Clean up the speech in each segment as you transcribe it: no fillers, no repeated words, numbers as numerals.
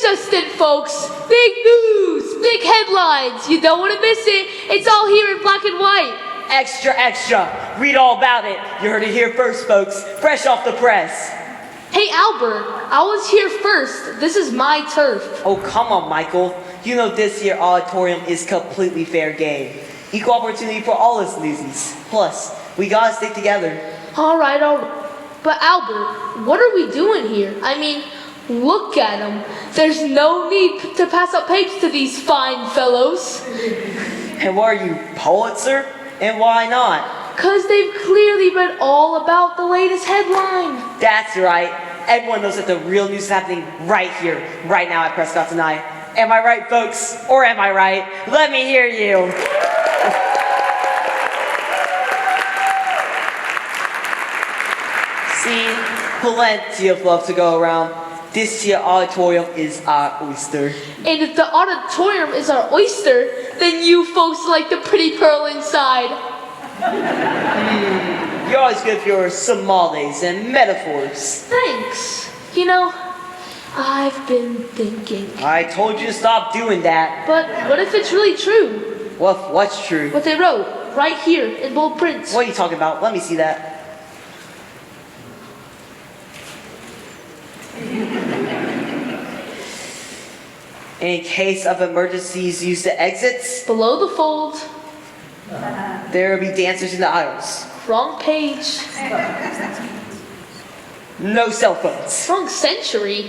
just in, folks. Big news, big headlines. You don't want to miss it. It's all here in black and white. Extra, extra. Read all about it. You heard it here first, folks. Fresh off the press. Hey, Albert, I was here first. This is my turf. Oh, come on, Michael. You know this here auditorium is completely fair game. Equal opportunity for all us Newsies. Plus, we gotta stick together. All right. But Albert, what are we doing here? I mean, look at them. There's no need to pass out papes to these fine fellows. And what are you, Pulitzer? And why not? 'Cause they've clearly read all about the latest headline. That's right. Everyone knows that the real news is happening right here, right now at Prescott tonight. Am I right, folks? Or am I right? Let me hear you. See, plenty of love to go around. This here auditorium is our oyster. And if the auditorium is our oyster, then you folks like the pretty pearl inside. You're always good for your similes and metaphors. Thanks. You know, I've been thinking. I told you to stop doing that. But what if it's really true? What's true? What they wrote, right here in bold print. What are you talking about? Let me see that. In case of emergencies, use the exits. Below the fold. There will be dancers in the aisles. Wrong page. No cell phones. Wrong century.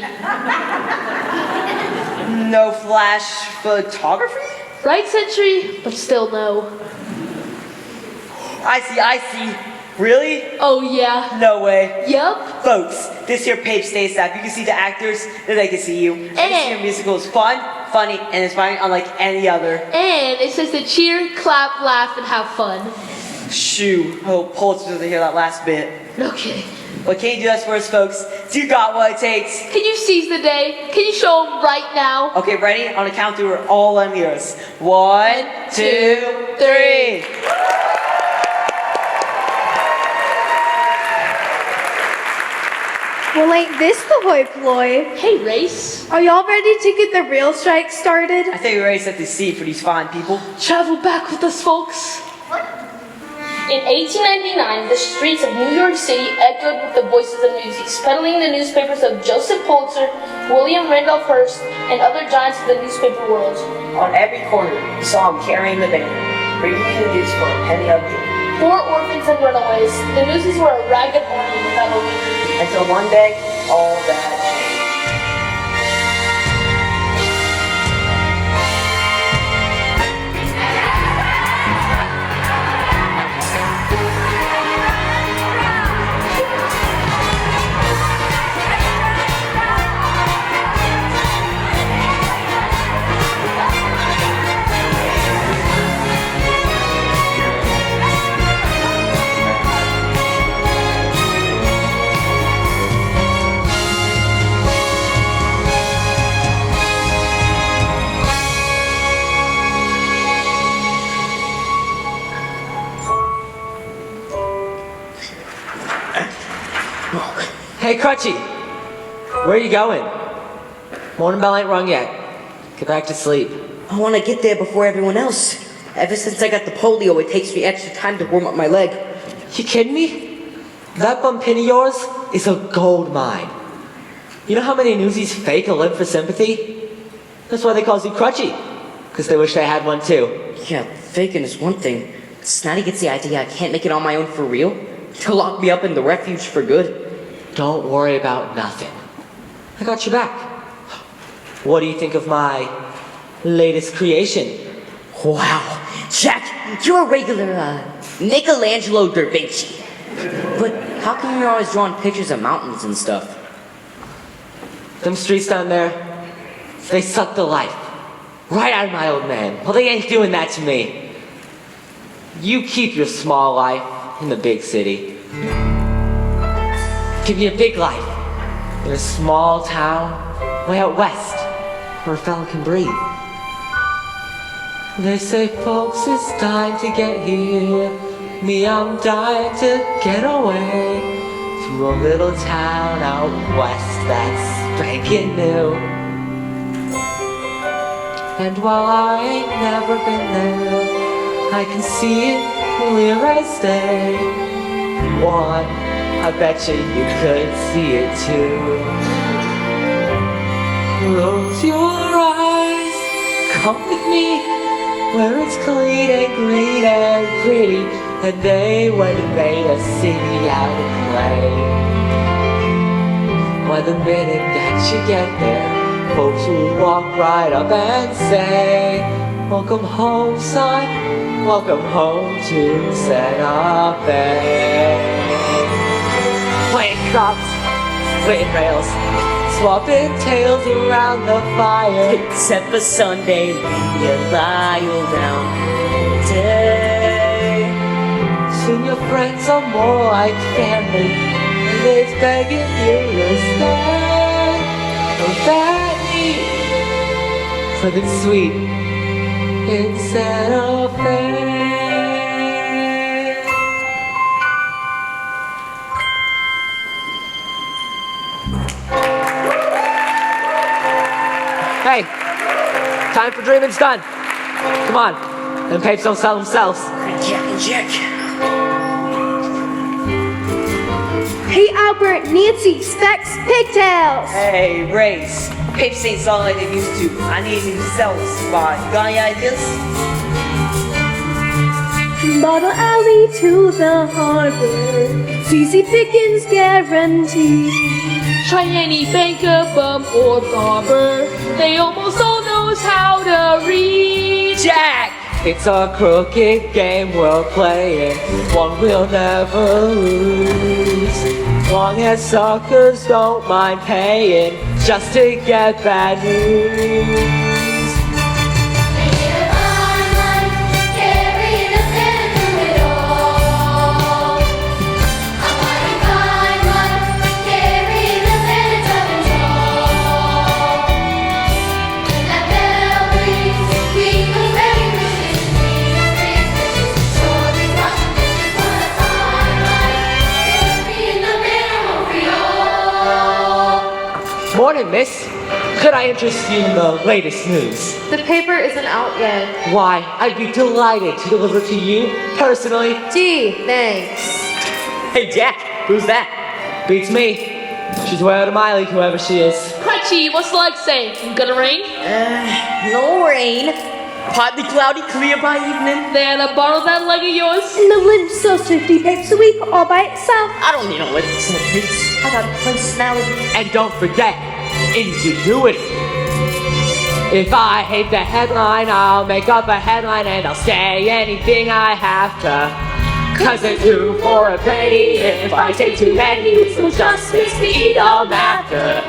No flash photography? Right century, but still no. I see. Really? Oh yeah. No way. Yup. Folks, this here page stays that if you can see the actors, then they can see you. And this here musical is fun, funny, and inspiring unlike any other. And it says to cheer, clap, laugh, and have fun. Shoo. Oh, Pulitzer doesn't hear that last bit. Okay. What can you do us for us, folks? You got what it takes. Can you seize the day? Can you show them right now? Okay, ready? On the count through, we're all on yours. 1, 2, 3. Well, ain't this the hoi polloi? Hey, Race. Are y'all ready to get the real strike started? I think we're ready to set the seat for these fine people. Travel back with us, folks. In 1899, the streets of New York City echoed with the voices of Newsies, peddling the newspapers of Joseph Pulitzer, William Randolph Hearst, and other giants of the newspaper world. On every corner, you saw them carrying the banner, bringing the news for a penny a day. Poor orphans and runaways, the Newsies were a ragged army without a leader. Until one day, all that changed. Hey, Crutchy! Where are you going? Morning bell ain't rung yet. Get back to sleep. I want to get there before everyone else. Ever since I got the polio, it takes me extra time to warm up my leg. You kidding me? That bum pin of yours is a gold mine. You know how many Newsies fake a limp for sympathy? That's why they call you Crutchy. Because they wish they had one too. Yeah, faking is one thing. Snotty gets the idea I can't make it on my own for real. They'll lock me up in the refuge for good. Don't worry about nothing. I got your back. What do you think of my latest creation? Wow, Jack, you're a regular, Michelangelo da Vinci. But how come you're always drawing pictures of mountains and stuff? Them streets down there, they suck the life right out of my old man. Well, they ain't doing that to me. You keep your small life in the big city. Give you a big life in a small town way out west where a fella can breathe. They say folks it's time to get here. Me, I'm dying to get away to a little town out west that's spanking new. And while I ain't never been there, I can see it clear as day. One, I bet you could see it too. Close your eyes, come with me, where it's clean and green and pretty, and they went and made a city out of clay. Why, the minute that you get there, folks will walk right up and say, welcome home, son, welcome home to Santa Fe. Playing crops, splitting rails, swapping tales around the fire. Except for Sunday when you lie around all day. Soon your friends are more like family, and they're begging you to stay. Oh, that neat, something sweet in Santa Fe. Hey, time for dreaming's done. Come on, them papes don't sell themselves. Jack. Hey, Albert, Nancy, Specs, Pigtails. Hey, Race. Papes ain't selling like they used to. I need a new sell spot. You got any ideas? Bottle Alley to the harbor. CC Pickens guarantee. Try any banker, bum, or barber. They almost all knows how to read. Jack! It's a crooked game we're playing, one we'll never lose. Long as suckers don't mind paying just to get bad news. Morning, miss. Could I interest you in the latest news? The paper isn't out yet. Why, I'd be delighted to deliver to you, personally. Gee, thanks. Hey, Jack, who's that? Beats me. She's way out of my league, whoever she is. Crutchy, what's the leg saying? Gonna rain? No rain. Partly cloudy, clear by evening. Then borrow that leg of yours. And the Lynch sells 50 papes a week all by itself. I don't need no lips and pigs. I got personality. And don't forget, ingenuity. If I hate the headline, I'll make up a headline and I'll say anything I have to. 'Cause it's 2 for a penny. If I take too many, it still just makes me eat them after.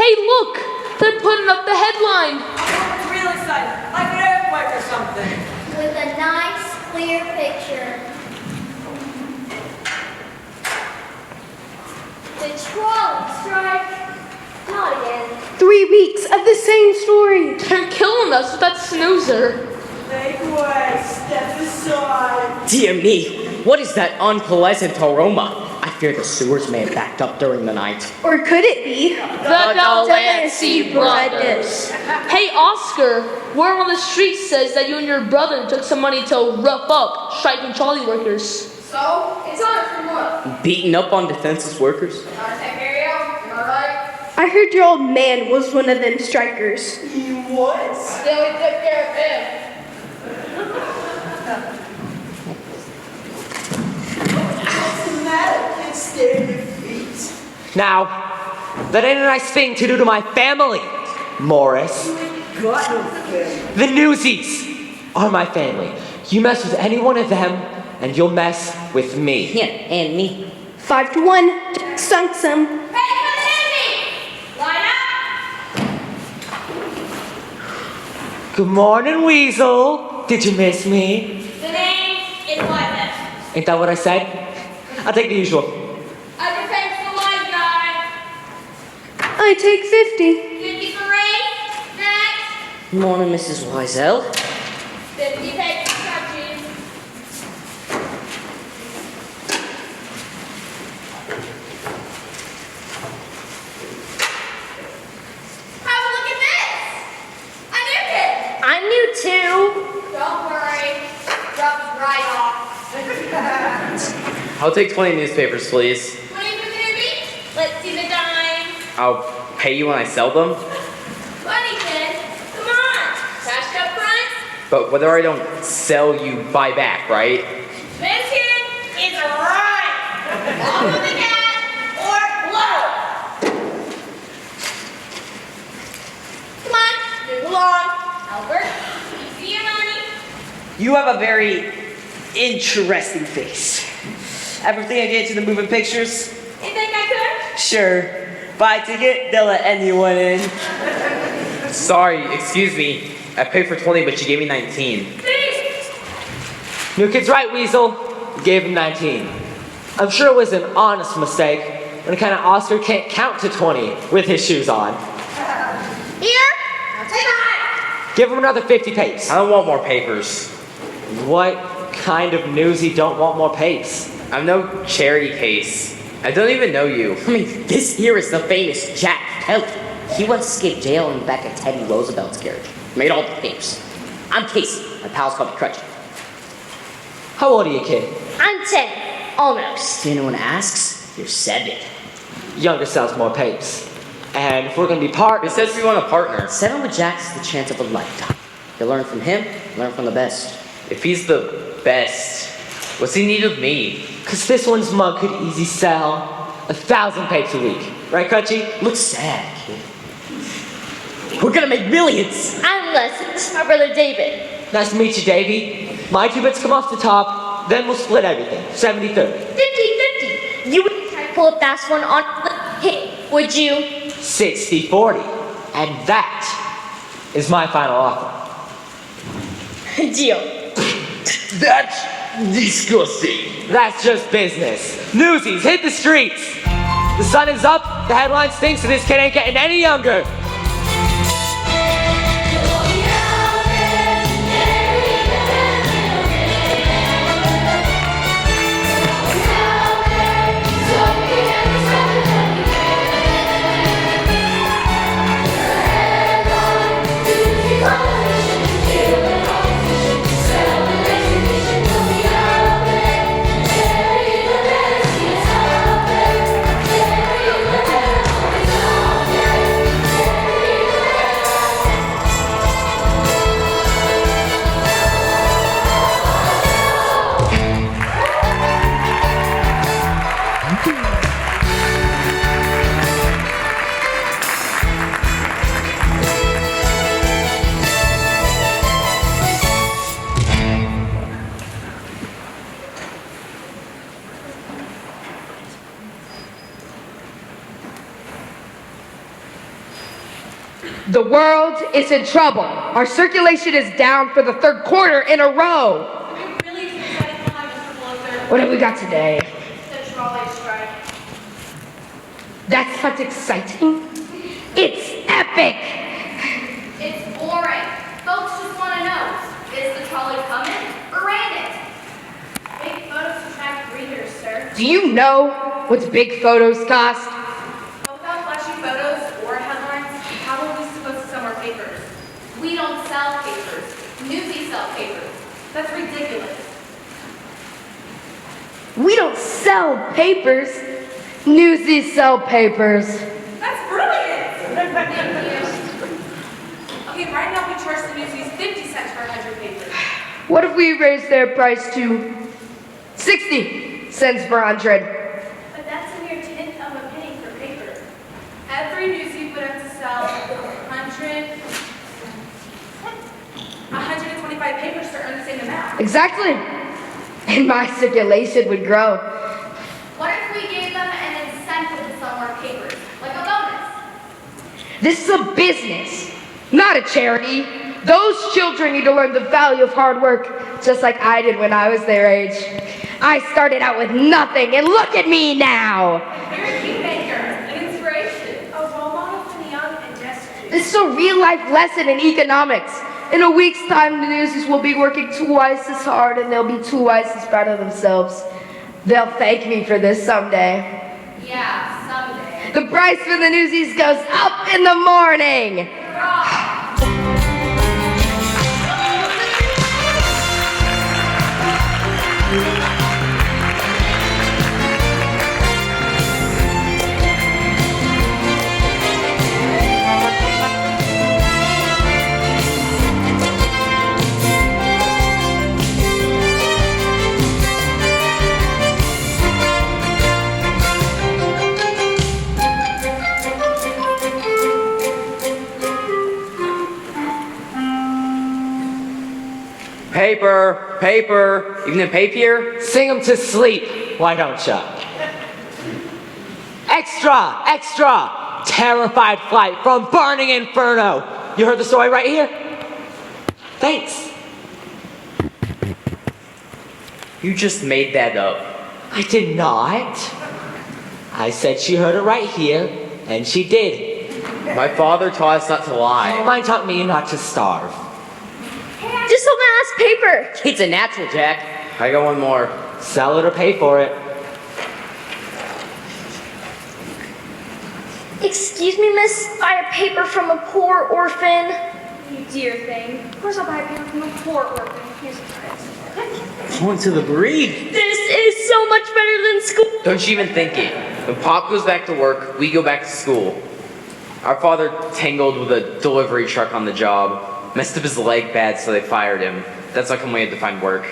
Hey, look! They're putting up the headline. It's real exciting. Like an earthquake or something. With a nice, clear picture. The trolley strike. Not again. 3 weeks of the same story. They're killing us with that snoozer. Make way, step aside. Dear me, what is that unpleasant aroma? I fear the sewers may have backed up during the night. Or could it be The Delancey brothers. Hey, Oscar, word on the street says that you and your brother took some money to rough up striking trolley workers. So, it's on from what? Beating up on defenseless workers? Gotta take care of you, am I right? I heard your old man was one of them strikers. He was. Still, we took care of him. What's the matter? Can't stay on your feet. Now, that ain't a nice thing to do to my family, Morris. Got no family. The Newsies are my family. You mess with any one of them, and you'll mess with me. Yeah, and me. 5 to 1. Jack sunk some. Hey, come in! Line up! Good morning, Weasel. Did you miss me? The name is Lightness. Ain't that what I said? I'll take the usual. Other thanks to Light Guy. I take 50. 50 for Ray. Next. Morning, Mrs. Wiesel. 50 takes for Crutchy. Have a look at this. A new kid. I'm new too. Don't worry. Rubs right off. I'll take 20 newspapers, please. 20 for the newbie. Let's see the dime. I'll pay you when I sell them, 20, kid. Come on. Cash up front. but whether I don't sell, you buy back, right? This kid is right. Off with the cat or blow. Come on, move along. Albert, you see your money? You have a very interesting face. Ever think of getting to the moving pictures? You think I could? Sure. Buy a ticket, they'll let anyone in. Sorry, excuse me. I paid for 20, but you gave me 19. Please. New kid's right, Weasel. You gave him 19. I'm sure it was an honest mistake. And the kind of Oscar can't count to 20 with his shoes on. Here. Now take a hike. Give him another 50 papes. I don't want more papers. What kind of newsie don't want more papes? I'm no cherry case. I don't even know you. I mean, this here is the famous Jack Kelly. He once escaped jail in the back of Teddy Roosevelt's carriage. Made all the papers. I'm Casey. My pals call me Crutchy. How old are you, kid? I'm 10. Almost. If anyone asks, you're 7. Younger sells more papes. And if we're gonna be It partners, says we want a partner. 7 with Jack's the chance of a lifetime. You learn from him, learn from the best. If he's the best, what's he need of me? cause this one's mug could easy sell 1,000 papes a week. Right, Crutchy? Look sad, kid. We're gonna make millions! I'm Les. My brother David. Nice to meet you, Davey. My 2 bits come off the top, then we'll split everything. 70-30. 50-50. You wouldn't try to pull a fast one on the hit, would you? 60-40. And that is my final offer. Deal. That's disgusting. That's just business. Newsies, hit the streets. The sun is up, the headline stinks, and this kid ain't getting any younger. The world is in trouble. Our circulation is down for the 3rd quarter in a row. What have we got today? The trolley strike. That's not exciting. It's epic. It's boring. Folks just want to know, is the Do you know what big photos cost? But without flashy photos or headlines, how are we supposed to sell our papers? We don't sell papers. Newsies sell papers. That's ridiculous. We don't sell papers. Newsies sell papers. That's brilliant! Okay, right now we charge the Newsies 50 cents for 100 papers. What if we raise their price to 60 cents per 100? But that's a mere tenth of a penny per paper. Every newsie would have to sell 125 papers to earn the same amount. Exactly. And my circulation would grow. What if we gave them an incentive to sell more papers, like a bonus? This is a business, not a charity. Those children need to learn the value of hard work, just like I did when I was their age. I started out with nothing, and look at me now. You're a kingmaker, an inspiration, a role model for the young and destitute. This is a real-life lesson in economics. In a week's time, the Newsies will be working twice as hard, and they'll be twice as proud of themselves. They'll thank me for this someday. Yeah, someday. The price for the Newsies goes up in the morning. Paper, paper, even in papier? Sing 'em to sleep, why don't ya? Extra, extra! Terrified flight from burning inferno. You heard the story right here? Thanks. You just made that up. I did not. I said she heard it right here, and she did. My father taught us not to lie. Mine taught me not to starve. Just a last paper. It's a natural, Jack. I got one more. Sell it or pay for it. Excuse me, miss. Buy a paper from a poor orphan. You dear thing. Of course I'll buy a paper from a poor orphan. Here's a prize. Going to the breed. This is so much better than school. Don't you even think it. When Pop goes back to work, we go back to school. Our father tangled with a delivery truck on the job. Messed up his leg bad, so they fired him. That's how come we had to find work.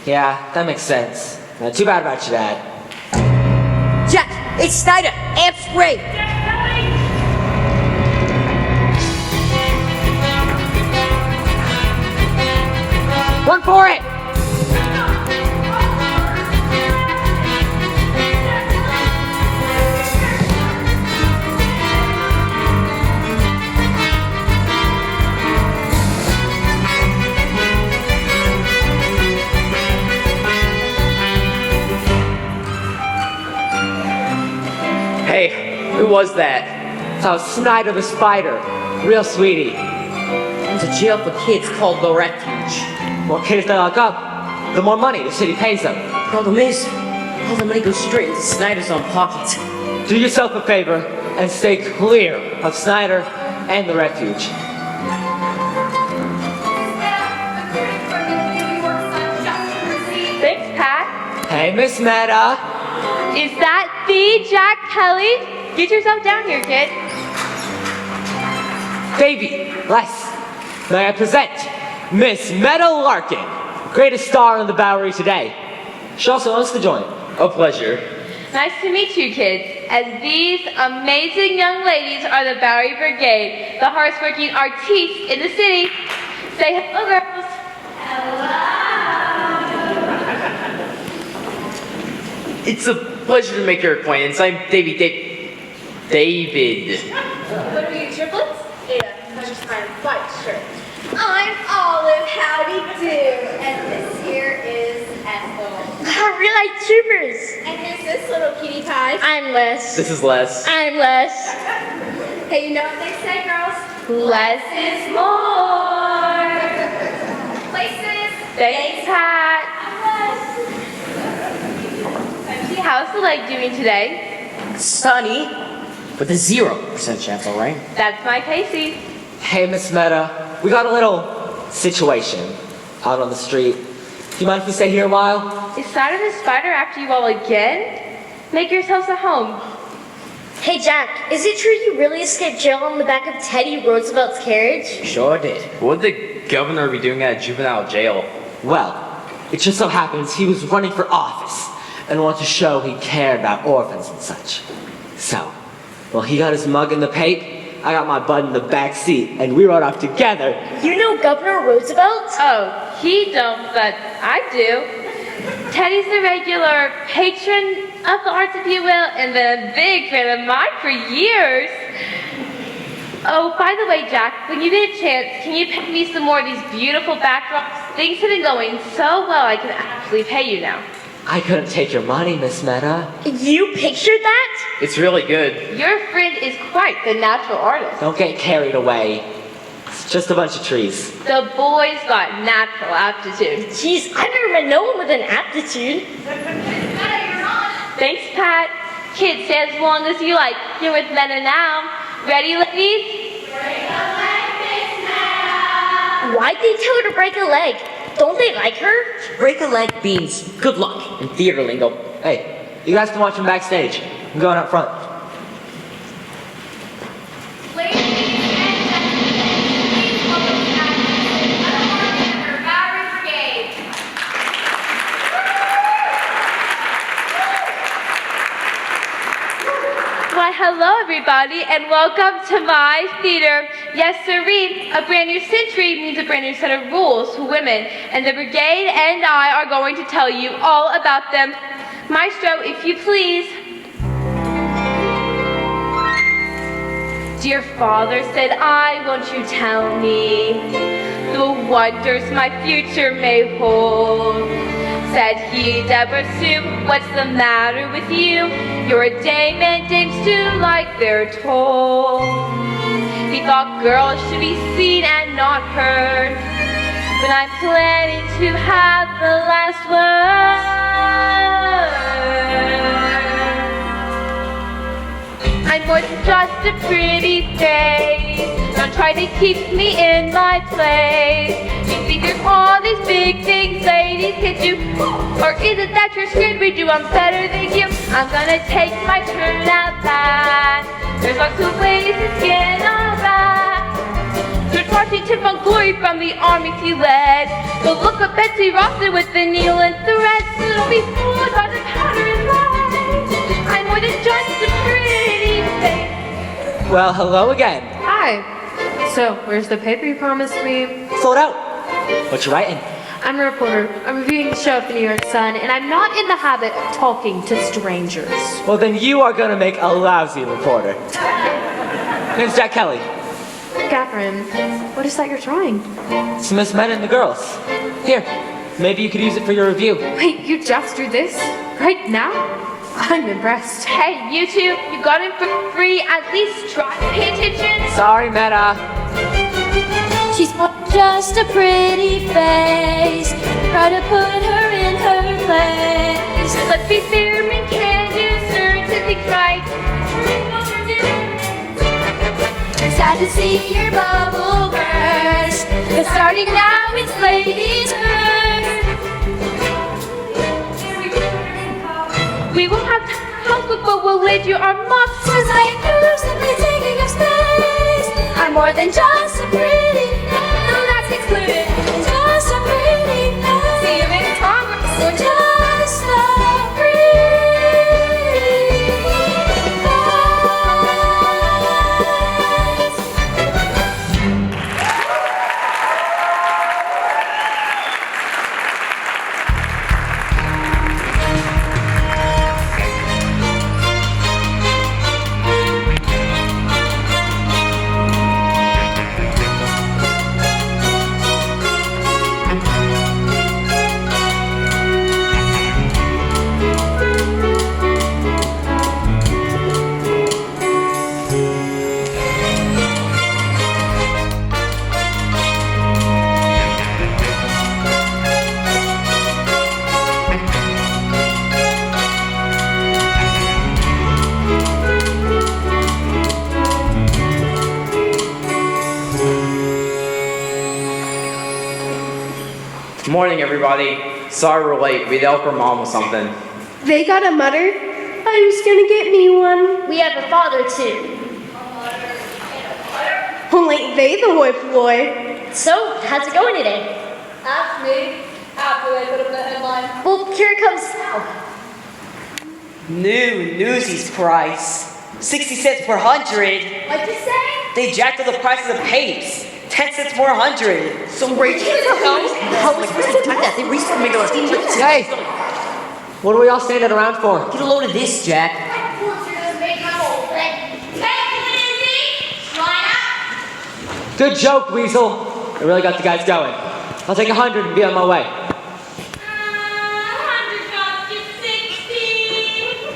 Yeah, that makes sense. Too bad about your dad. Jack, it's Snyder. Amp spray. Run for it! Hey, who was that? That was Snyder the Spider. Real sweetie. It's a jail for kids called The Refuge. More kids they lock up, the more money the city pays them. Problem is, all the money goes straight into Snyder's own pocket. Do yourself a favor and stay clear of Snyder and the refuge. Thanks, Pat. Hey, Miss Meta. Is that the Jack Kelly? Get yourself down here, kid. Davy, Les, may I present Miss Meta Larkin, greatest star in the Bowery today. She also owns the joint. A pleasure. Nice to meet you, kids. And these amazing young ladies are the Bowery Brigade, the hardest-working artistes in the city. Say hello, girls. It's a pleasure to make your acquaintance. I'm David. What are you, triplets? Yeah, that's just my white shirt. I'm Olive, howdy do. And this here is Ethel. Real life troopers. And who's this little cutie pie? I'm Les. This is Les. I'm Les. Hey, you know what they say, girls? Less is more. Places. Thanks, Pat. I'm How's the leg doing today? Sunny, with a 0% chance of rain. That's my Casey. Hey, Miss Meta, we got a little situation out on the street. Do you mind if we stay here a while? Is Side the Spider after you all again? Make yourselves at home. Hey Jack, is it true you really escaped jail on the back of Teddy Roosevelt's carriage? Sure did. What would the governor be doing at a juvenile jail? Well, it just so happens he was running for office and wanted to show he cared about orphans and such. So, well, he got his mug in the pape, I got my butt in the back seat, and we rode off together. You know Governor Roosevelt? Oh, he don't, but I do. Teddy's a regular patron of the arts, if you will, and been a big fan of mine for years. Oh, by the way, Jack, when you get a chance, can you paint me some more of these beautiful backdrops? Things have been going so well I can actually pay you now. I couldn't take your money, Miss Meta. You pictured that? It's really good. Your friend is quite the natural artist. Don't get carried away. It's just a bunch of trees. The boy's got natural aptitude. Jeez, I've never met no one with an aptitude. Thanks, Pat. Kids, stay as long as you like. You're with Meta now. Ready, ladies? Why'd they tell her to break a leg? Don't they like her? Break a leg means good luck in theater lingo. Hey, you guys can watch him backstage. I'm going up front. Ladies and gentlemen, please welcome to Madison, Bowery Brigade. Why, hello, everybody, and welcome to my theater. Yes, sirree, a brand new century means a brand new set of rules for women, and the brigade and I are going to tell you all about them. Maestro, if you please. Dear father, said I, won't you tell me the wonders my future may hold? Said he, Deborah Sue, what's the matter with you? You're a dame and dames do like they're told. He thought girls should be seen and not heard, but I'm planning to have the last word. I'm more than just a pretty face. Don't try to keep me in my place. You think there's all these big things ladies can do, or is it that you're scared we do? I'm better than you. I'm gonna take my turn at that. There's lots of ways to skin a rat. There's Washington from Glory from the armies he led. But look at Betsy Rossman with the needle and thread. So don't be fooled by the powder and lies. I'm more than just a pretty face. Well, hello again. Hi. So, where's the paper you promised me? Sold out. What you writing? I'm a reporter. I'm reviewing the show at the New York Sun, and I'm not in the habit of talking to strangers. Well, then you are gonna make a lousy reporter. Name's Jack Kelly. Catherine, what is that you're drawing? It's Miss Meta and the girls. Here, maybe you could use it for your review. Wait, you just drew this? Right now? I'm impressed. Hey, you two, you got it for free. At least try to pay attention. Sorry, Meta. She's more just a pretty face. Try to put her in her place. Let's be fair, men can do certain things right. I'm sad to see your bubble burst, but starting now it's ladies first. We will have housework, but we'll lend you our mops. Cause I am simply taking up space. I'm more than just a pretty face. No, that's excluded. Just a pretty face. See you in Congress. So just a pretty face. Morning, everybody. Sorry we're late. We'd help her mom with something. They got a mutter? I was gonna get me one. We have a father too. Well, ain't they the hoi polloi? So, how's it going today? Ask me after they put up the headline. Well, here it comes now. New Newsies price. 60 cents per 100. What'd you say? They jacked up the prices of papes. 10 cents per 100. So Rachel, how are we supposed to do that? They recently made us teach. Hey! What are we all standing around for? Get a load of this, Jack. Good joke, Weasel. I really got the guys going. I'll take 100 and be on my way. 100 got you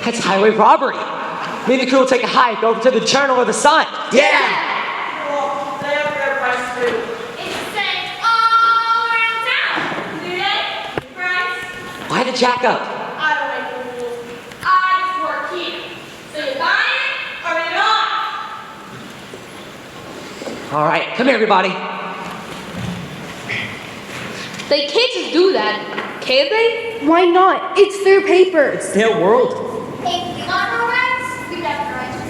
60. That's highway robbery. Me and the crew will take a hike over to the Journal of the Sun. Yeah! Well, they have their price too. It's the same all around town. Do they? Price? Why the jack up? I don't make the rules. I just work here. So you buy it or you're not. All right, come here, everybody. They can't just do that, can they? Why not? It's their paper. It's their world. Hey, you got no rights? We got the rights to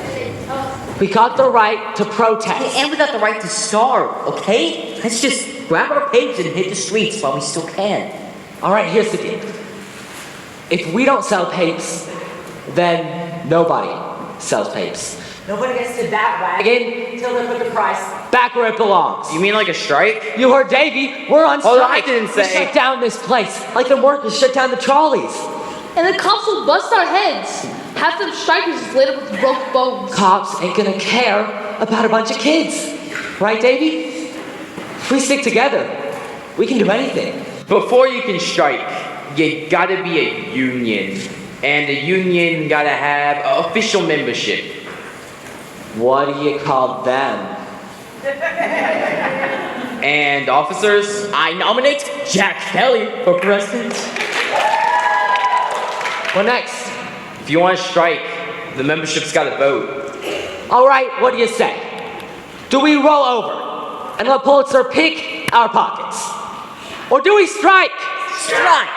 it. We got the right to protest. And we got the right to starve, okay? Let's just grab our papes and hit the streets while we still can. All right, here's the deal. If we don't sell papes, then nobody sells papes. Nobody gets to that wagon till they put the price back where it belongs. You mean like a strike? You heard Davey. We're on strike. Oh, I didn't say. We shut down this place like the workers shut down the trolleys. And the cops will bust our heads. Half of the strikers is laid up with broke bones. Cops ain't gonna care about a bunch of kids. Right, Davey? If we stick together, we can do anything. Before you can strike, you gotta be a union. And a union gotta have official membership. What do you call them? And officers, I nominate Jack Kelly for president. What next? if you want to strike, the membership's gotta vote. All right, what do you say? Do we roll over and let Pulitzer pick our pockets? Or do we strike? Strike!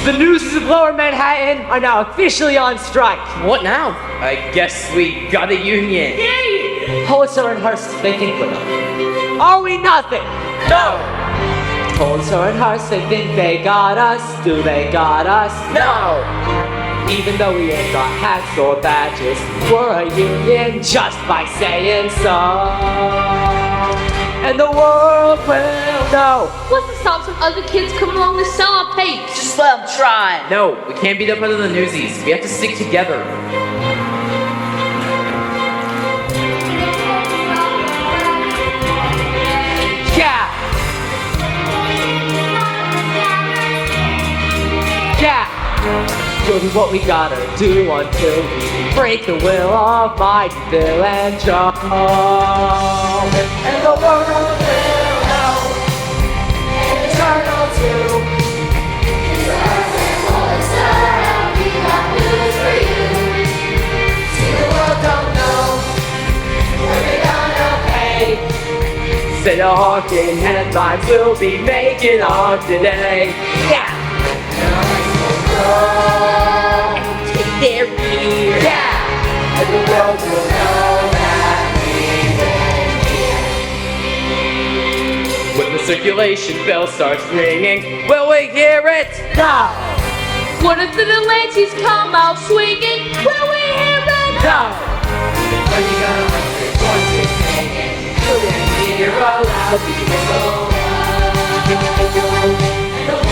The Newsies of Lower Manhattan are now officially on strike. What now? I guess we got a union. Pulitzer and Hearst, they think we're nothing. Are we nothing? No! Pulitzer and Hearst, they think they got us. Do they got us? No! Even though we ain't got hats or badges, we're a union just by saying so. And the world will know. What's to stop some other kids coming along to sell our papes? Just let them try. No, we can't beat up under the Newsies. We have to stick together. Yeah! Yeah! We'll do what we gotta do until we break the will of mighty Bill and Joe. And the world will know. And eternal too. It's ours and Pulitzer, and we got news for you. See, the world don't know when we're gonna pay. Say the hawking headlines we'll be making on today. Yeah! And take their ear. Yeah! And the world will know that we've been here. When the circulation bell starts ringing, will we hear it? No! What if the Atlantis come out swinging? Will we hear it? No! When you gonna let your voices singing? You'll then hear a loud whistle. And the world will know.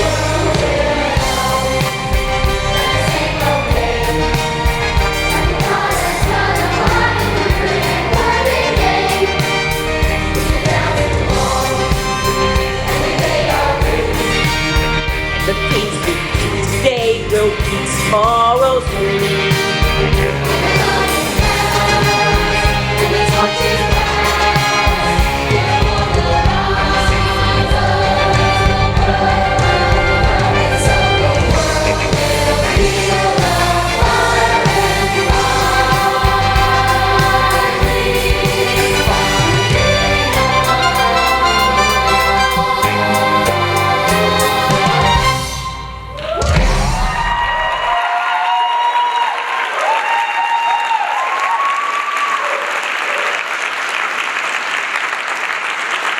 The things we do today will be tomorrow's news.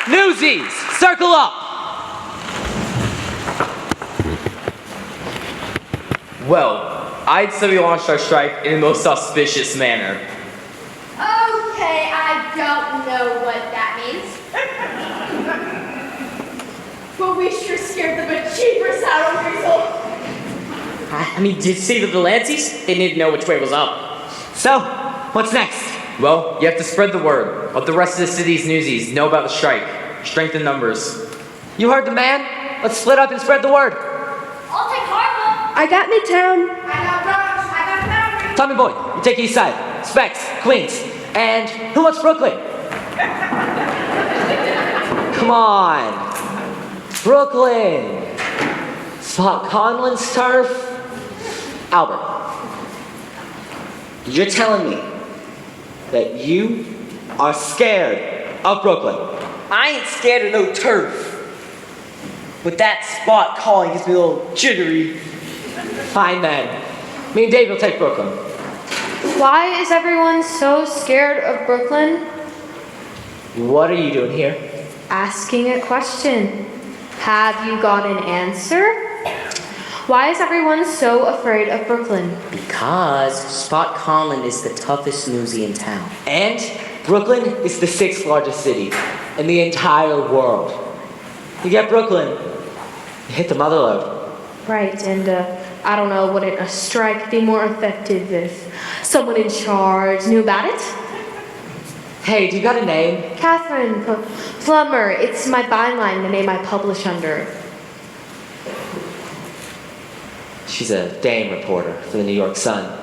Newsies, circle up. Well, I'd say we launched our strike in the most auspicious manner. Okay, I don't know what that means. But we sure scared the bejeebers out of Weasel. I mean, did you see the Delancey's? They didn't know which way was up. So, what's next? Well, you have to spread the word. Let the rest of the city's Newsies know about the strike. Strength in numbers. You heard the man. Let's split up and spread the word. I'll take Harlem. I got Midtown. I got Bronx. I got Boundary. Tommy Boy, you take East Side. Specs, Queens. And who wants Brooklyn? Come on. Brooklyn. Spot Conlon's turf. Albert, you're telling me that you are scared of Brooklyn? I ain't scared of no turf. But that spot calling gets me a little jittery. Fine then. Me and Dave will take Brooklyn. Why is everyone so scared of Brooklyn? What are you doing here? Asking a question. Have you got an answer? Why is everyone so afraid of Brooklyn? Because Spot Conlon is the toughest newsie in town. And Brooklyn is the 6th largest city in the entire world. You get Brooklyn, you hit the mother load. Right, and I don't know, wouldn't a strike be more effective if someone in charge knew about it? Hey, do you got a name? Catherine Plummer. It's my byline, the name I publish under. She's a dame reporter for the New York Sun.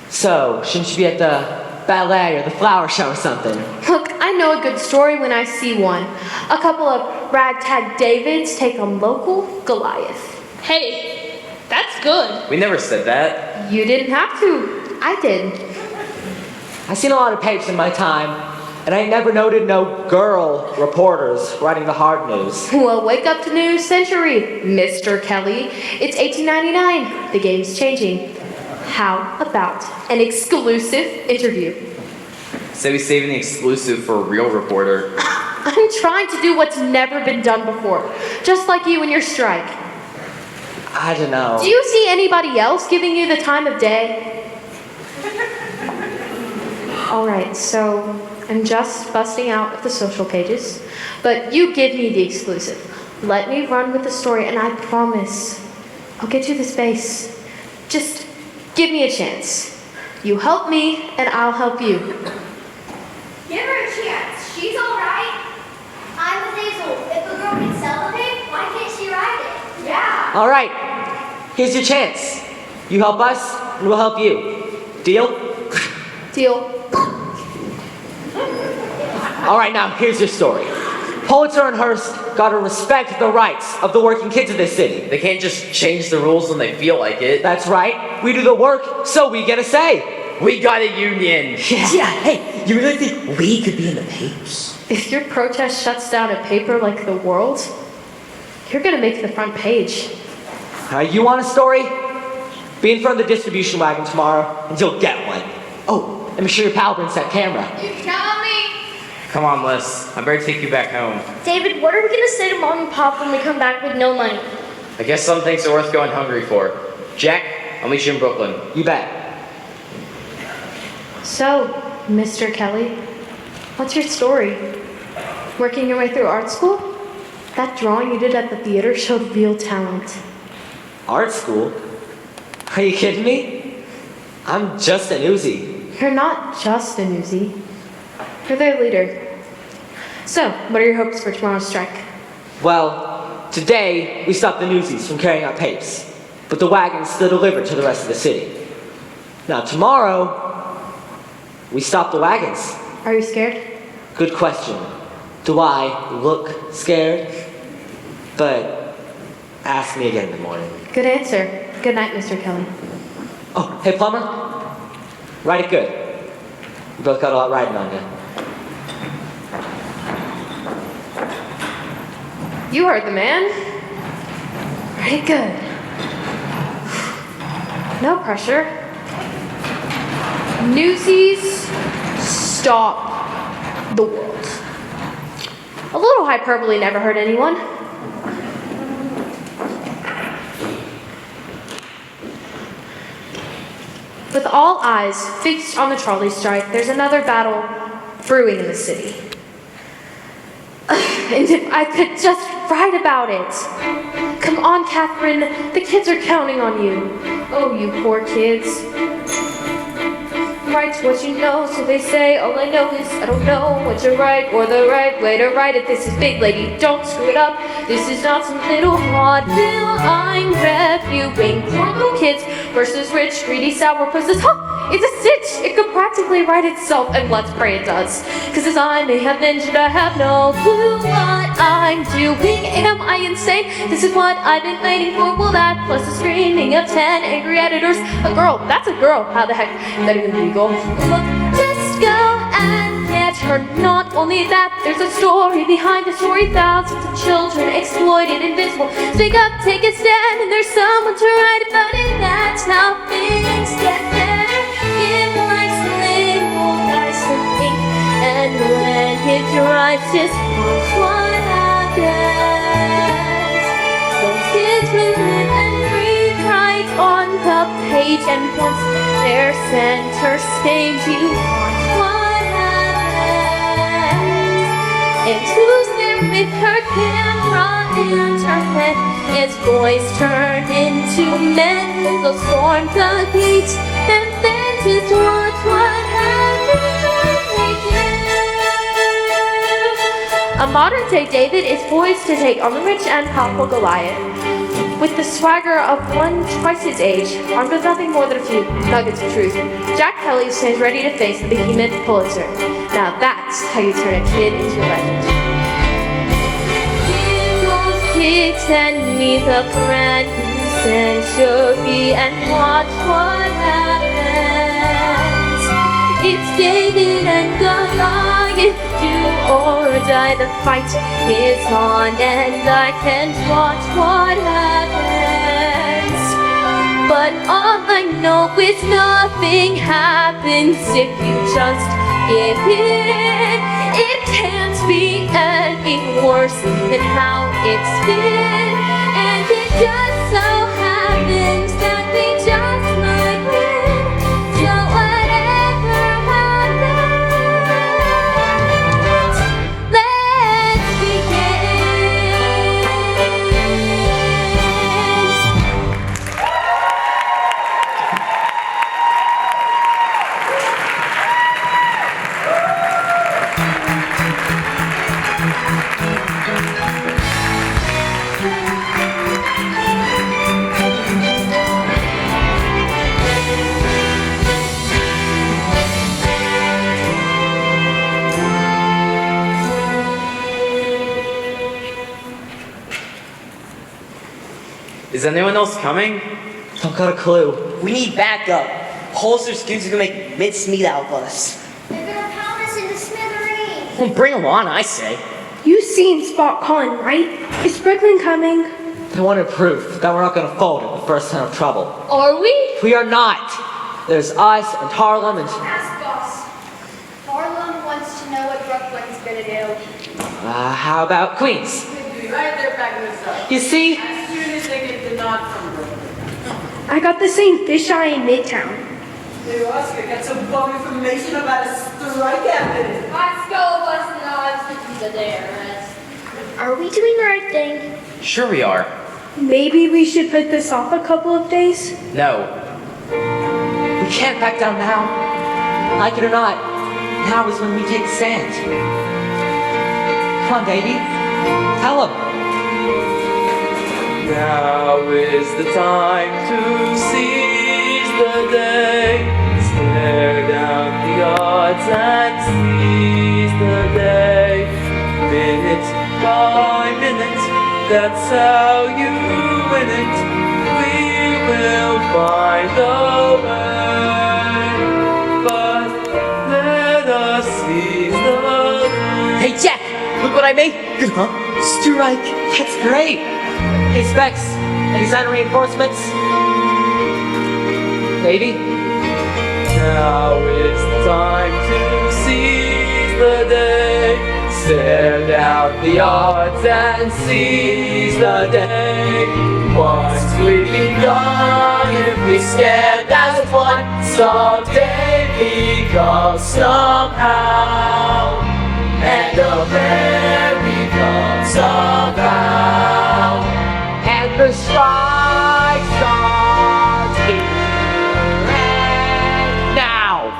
So, shouldn't she be at the ballet or the flower show or something? Look, I know a good story when I see one. A couple of ragtag Davids take on local Goliath. Hey, that's good. We never said that. You didn't have to. I did. I've seen a lot of papers in my time, and I never noted no girl reporters writing the hard news. Well, wake up to new century, Mr. Kelly. It's 1899. The game's changing. How about an exclusive interview? Say we saving the exclusive for a real reporter. I'm trying to do what's never been done before, just like you and your strike. I don't know. Do you see anybody else giving you the time of day? All right, so I'm just busting out of the social pages, but you give me the exclusive. Let me run with the story, and I promise I'll get you the space. Just give me a chance. You help me, and I'll help you. Give her a chance. She's all right. I'm with Hazel. If a girl can sell a pig, why can't she ride it? Yeah. All right, here's your chance. You help us, and we'll help you. Deal? Deal. All right, now here's your story. Pulitzer and Hearst gotta respect the rights of the working kids of this city. They can't just change the rules when they feel like it. That's right. We do the work, so we get a say. We got a union. Yeah, hey, you really think we could be in the papers? If your protest shuts down a paper like The World, you're gonna make the front page. You want a story? Be in front of the distribution wagon tomorrow, and you'll get one. Oh, and make sure your pal brings that camera. You can count on me. Come on, Liz. I better take you back home. David, what are we gonna say to Mom and Pop when we come back with no money? I guess some things are worth going hungry for. Jack, I'll meet you in Brooklyn. You bet. So, Mr. Kelly, what's your story? Working your way through art school? That drawing you did at the theater showed real talent. Art school? Are you kidding me? I'm just a newsie. You're not just a newsie. You're their leader. So, what are your hopes for tomorrow's strike? Well, today we stopped the newsies from carrying out papes, but the wagon's still delivered to the rest of the city. Now tomorrow, we stop the wagons. Are you scared? Good question. Do I look scared? But ask me again in the morning. Good answer. Good night, Mr. Kelly. Oh, hey Plumber, ride it good. We both got a lot riding on you. You heard the man. Pretty good. No pressure. Newsies, stop the world. A little hyperbole never hurt anyone. With all eyes fixed on the trolley strike, there's another battle brewing in the city. And if I could just write about it. Come on, Catherine, the kids are counting on you. Oh, you poor kids. Write what you know, so they say. All I know is I don't know what to write or the right way to write it. This is big, lady, don't screw it up. This is not some little vaudeville I'm reviewing. Poor little kids versus rich, greedy sourpusses. Huh, it's a stitch. It could practically write itself, and let's pray it does. Cause as I may have mentioned, I have no clue what I'm doing. Am I insane? This is what I've been waiting for. Well, that plus the screaming of 10 angry editors. A girl, that's a girl. How the heck is that even legal? Look, just go and get her. Not only that, there's a story behind the story. Thousands of children exploited, invisible. Speak up, take a stand, and there's someone to write about it. That's how things get better. Give life's little dice of ink, and when it dries, just watch what happens. Those kids will live and breathe right on the page, and once their center stage, you watch what happens. And who's there with her camera and her head? Its boys turn into men. They'll storm the gates, and then just watch what happens when they do. A modern-day David is poised to take on the rich and powerful Goliath. With the swagger of one twice his age, armed with nothing more than a few nuggets of truth, Jack Kelly stands ready to face the behemoth Pulitzer. Now that's how you turn a kid into a legend. Give those kids and me the brand new century, and watch what happens. It's David and Goliath, do or die. The fight is on, and I can't watch what happens. But all I know is nothing happens if you just give in. It can't be any worse than how it's been, and it just so happens that we just might win. So whatever happens, let's begin. Is anyone else coming? Don't got a clue. We need backup. Holster's goons are gonna make mincemeat out of us. They're gonna pound us into smithereens. Well, bring them on, I say. You seen Spot Cullen, right? Is Brooklyn coming? They wanted proof that we're not gonna fold at the first sign of trouble. Are we? We are not. There's us and Harlem and... Ask boss. Harlem wants to know what Brooklyn's gonna do. how about Queens? We'd be right there backing us up. You see? As soon as they get the nod from Brooklyn. I got the same fisheye in Midtown. Hey, Oscar, got some bum information about a strike happening. Let's go, bust nods to the day arrest. Are we doing the right thing? Sure we are. Maybe we should put this off a couple of days? No. We can't back down now. Like it or not, now is when we take a stand. Come on, baby. Tell them. Now is the time to seize the day. Stare down the odds and seize the day. Minute by minute, that's how you win it. We will find a way. But let us seize the day. Hey, Jack, look what I made. Huh? Strike. That's great. Hey, Specs, any sign of reinforcements? Baby? Now is the time to seize the day. Stare down the odds and seize the day. Once we've begun, if we stand as one, someday become somehow, and the rare become somehow, and the strike starts here and now.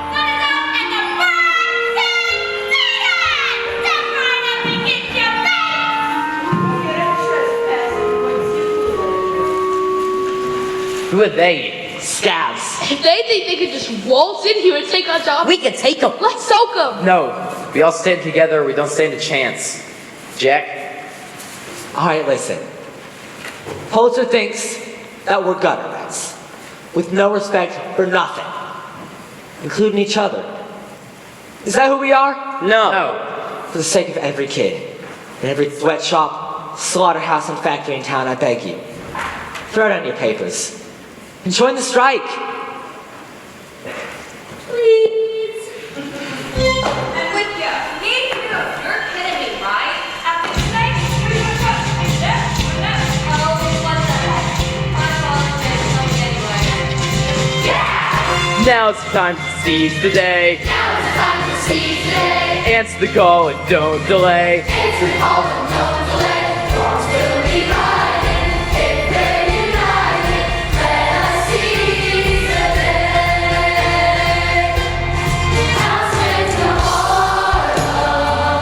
Who are they? Scabs. If they think they could just waltz in here and take our job, We can take them. let's soak them. No, we all stand together, we don't stand a chance. Jack? Alright, listen. Pulitzer thinks that we're gutter rats, with no respect for nothing, including each other. Is that who we are? No. For the sake of every kid, in every sweatshop, slaughterhouse, and factory in town, I beg you, throw down your papers and join the strike. Please. I'm with you. Me too. You're kidding me, right? After today, we're gonna go. Oh, what the heck? My volunteers don't anyway. Yeah! Now it's time to seize the day. Now it's time to seize the day. Answer the call and don't delay. Answer the call and don't delay. Wrongs will be righted if they're united. Let us seize the day. Now stands the heart of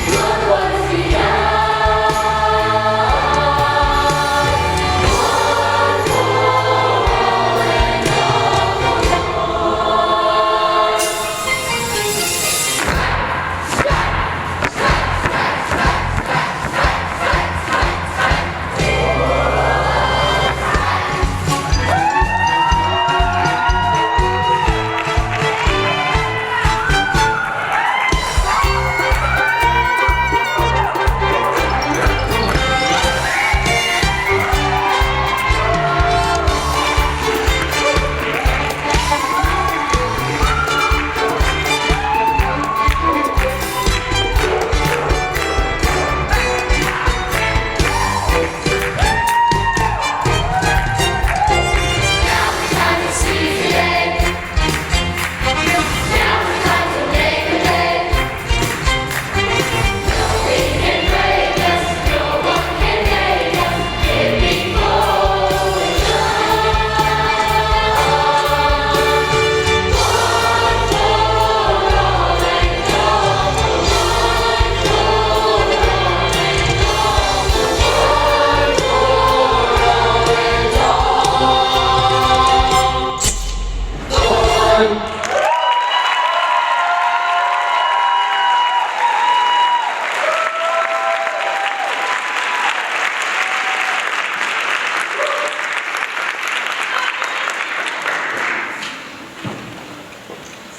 good what's begun. One more and all for one.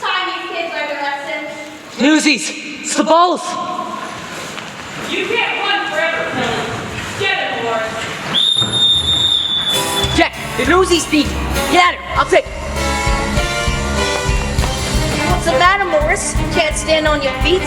Time these kids learn their lesson. Newsies! It's the balls! You can't run forever, Philly. Get it, Lord. Jack, the Newsies thief. Get at her. I'll take her. What's the matter, Morris? You can't stand on your feet?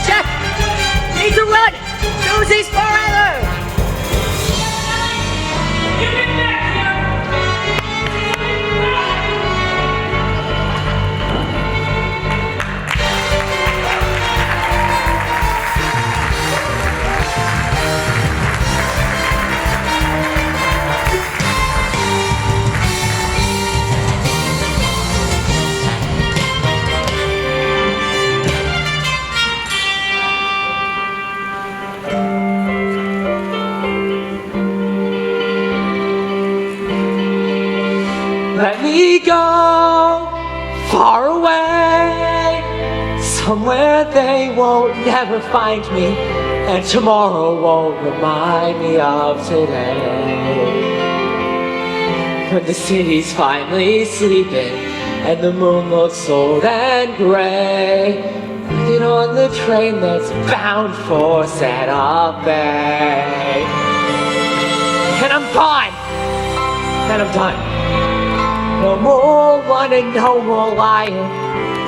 Jack! Need to run! Newsies forever! You get back here. Let me go far away, somewhere they won't never find me, and tomorrow won't remind me of today. When the city's finally sleeping and the moon looks old and gray, I get on the train that's bound for Santa Fe. And I'm gone! And I'm done. No more running, no more lying,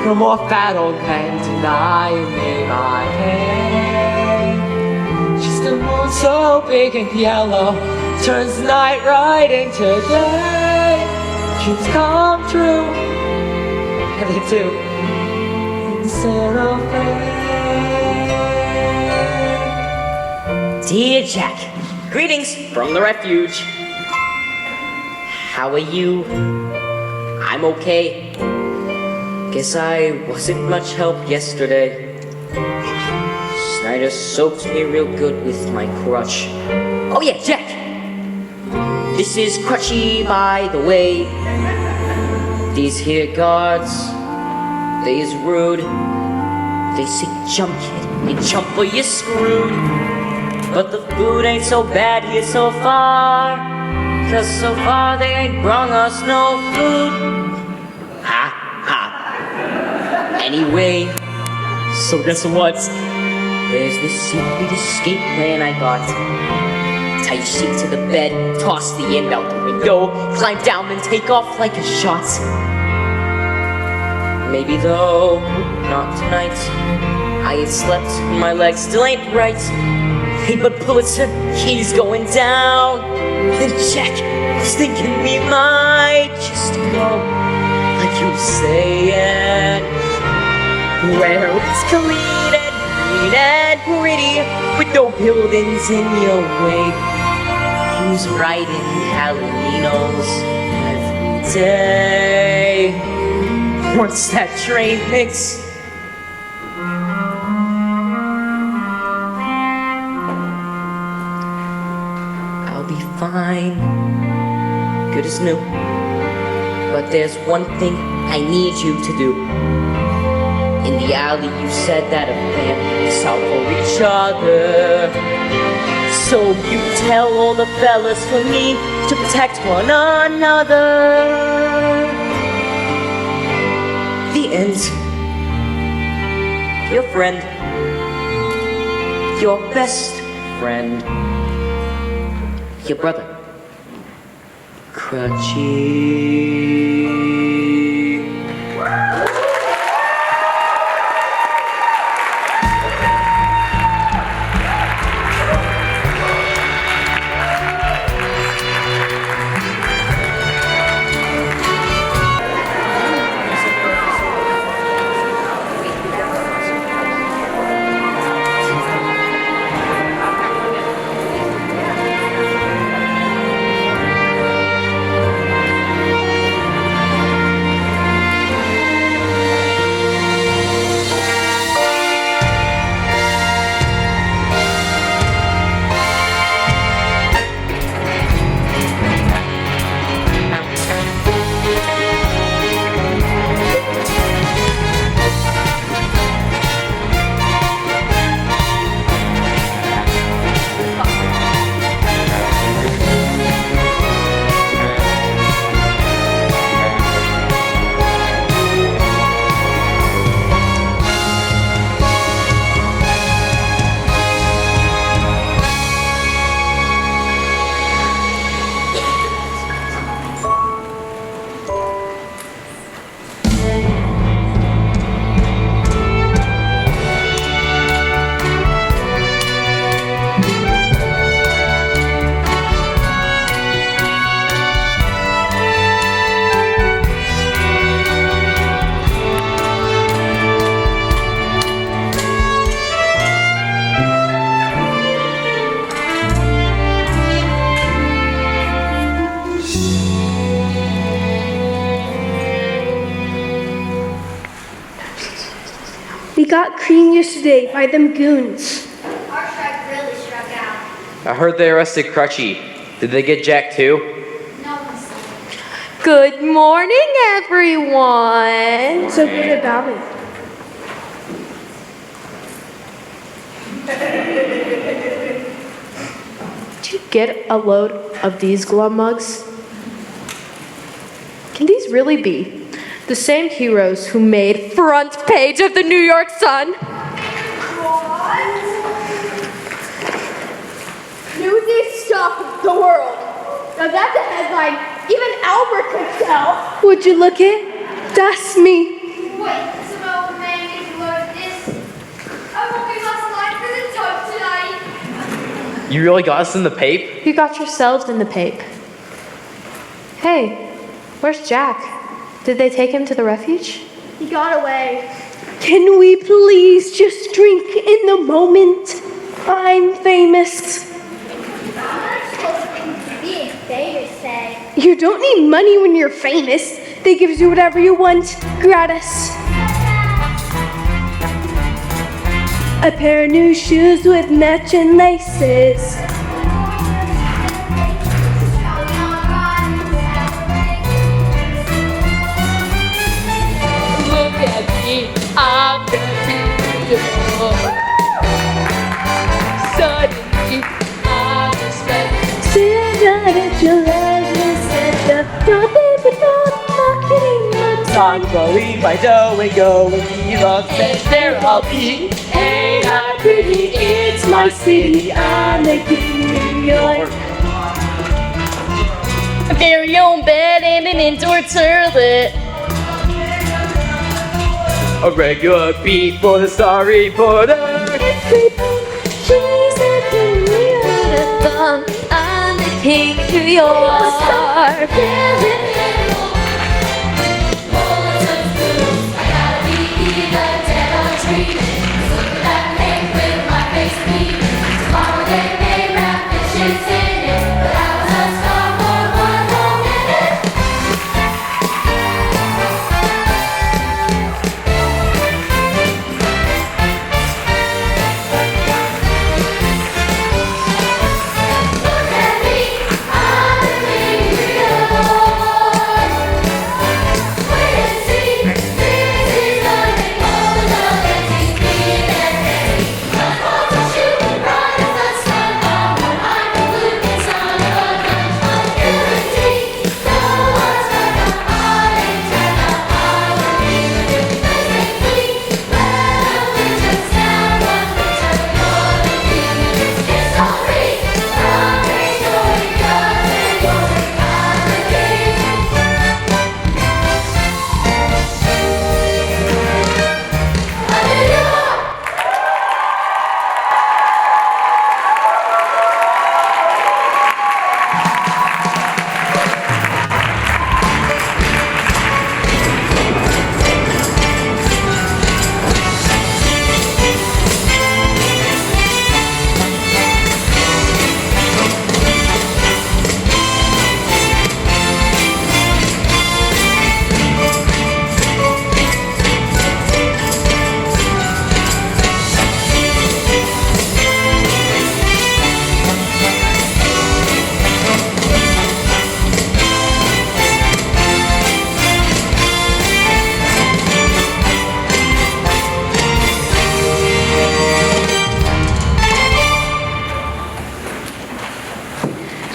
no more fat old men denying me my pain. Just a moon so big and yellow turns night right into day. Dreams come true, and they do, in Santa Fe. Dear Jack, greetings from the refuge. How are you? I'm okay. Guess I wasn't much help yesterday. Snyder soaked me real good with my crutch. Oh yeah, Jack! This is Crutchy, by the way. These here guards, they is rude. They say jump kid, and jump or you're screwed. But the food ain't so bad here so far, 'cause so far they ain't brung us no food. Ha ha. Anyway, so guess what? There's this secret escape plan I got. Tie your sheet to the bed, toss the end out the window, climb down and take off like a shot. Maybe though, not tonight. I ain't slept, my legs still ain't right. Hey, but Pulitzer, he's going down. And Jack was thinking we might just go, like you say it, where it's clean and green and pretty, with no buildings in your way. Who's riding Calinos every day? Once that train picks, I'll be fine, good as new. But there's one thing I need you to do. In the alley you said that a family's out for each other. So you tell all the fellas for me to protect one another. The end. Your friend, your best friend, your brother, Crutchy. We got creamed yesterday by them goons. Our strike really struck out. I heard they arrested Crutchy. Did they get Jack too? No one saw it. Good morning, everyone. What's so good about it? Did you get a load of these glum mugs? Can these really be The same heroes who made front page of the New York Sun. Newsies shocked the world. Now that's a headline even Albert could tell. Would you look it? That's me. Wait, so man, if you load this, I won't be less alive for the joke tonight. You really got us in the pape? You got yourselves in the pape. Hey, where's Jack? Did they take him to the refuge? He got away. Can we please just drink in the moment? I'm famous. Being famous, say. You don't need money when you're famous. They give you whatever you want, gratis. A pair of new shoes with matching laces. Look at me, I'm beautiful. Suddenly, I respect. Sit at your leisure, set the baby marketing. Time to leave my dough and go and be lost, and there I'll be. Hey, I'm pretty, it's my city, I'm the king of New York. A very own bed and an indoor toilet. A regular beat for the star reporter. She's a beautiful. I'm the king of New York.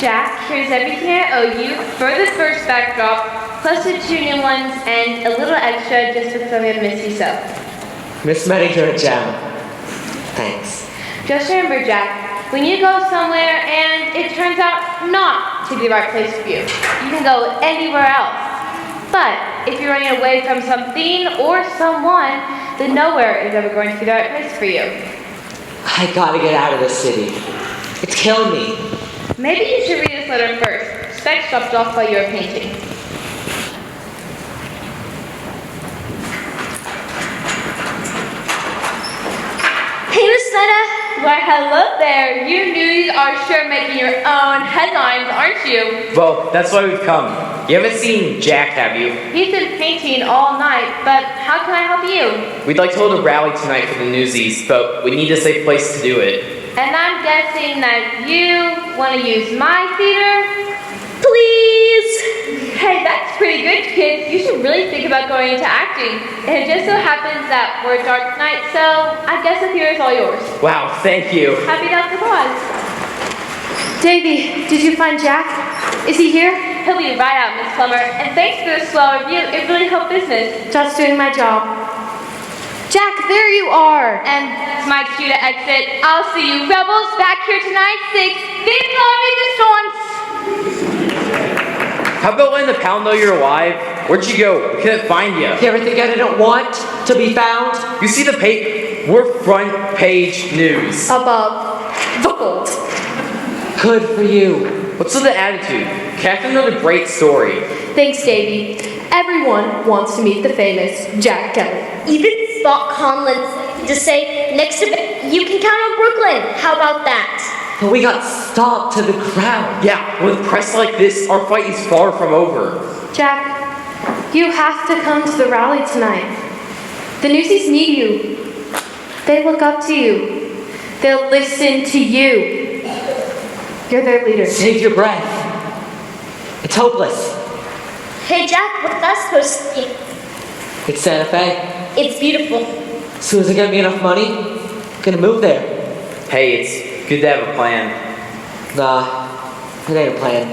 Jack, here's everything I owe you for the first backdrop, plus the 2 new ones, and a little extra just because I'm gonna miss you so. Miss Mettinger, Jam. Thanks. Just remember, Jack, when you go somewhere and it turns out not to be the right place for you, you can go anywhere else. But if you're running away from something or someone, then nowhere is ever going to be the right place for you. I gotta get out of this city. It's killing me. Maybe you should read this letter first. Specs dropped off while you were painting. Hey, Miss Meta. Why, hello there. You Newsies are sure making your own headlines, aren't you? Well, that's why we've come. You haven't seen Jack, have you? He's been painting all night, but how can I help you? We'd like to hold a rally tonight for the Newsies, but we need a safe place to do it. And I'm guessing that you want to use my theater? Please! Hey, that's pretty good, kids. You should really think about going into acting. And it just so happens that we're dark tonight, so I guess the theater is all yours. Wow, thank you. Happy that's the cause. Davy, did you find Jack? Is he here? completely right out, Miss Plummer. And thanks for the swell review. It really helped business. Just doing my job. Jack, there you are. And it's my cue to exit. I'll see you rebels back here tonight, 6. Vive la Resistance! How about letting the pound know you're alive? Where'd you go? We couldn't find you. You ever think I didn't want to be found? You see the paper? We're front page news. Above the fold. Good for you. What's with the attitude? Catherine wrote a great story. Thanks, Davey. Everyone wants to meet the famous Jack Kelly. Even Scott Conlon to say, next event, you can count on Brooklyn. How about that? But we got stomped to the ground. Yeah, with press like this, our fight is far from over. Jack, you have to come to the rally tonight. The Newsies need you. They look up to you. They'll listen to you. You're their leader. Save your breath. It's hopeless. Hey, Jack, what's that supposed to be? It's Santa Fe. It's beautiful. As soon as I get me enough money, I'm gonna move there. Hey, it's good to have a plan. Nah, it ain't a plan.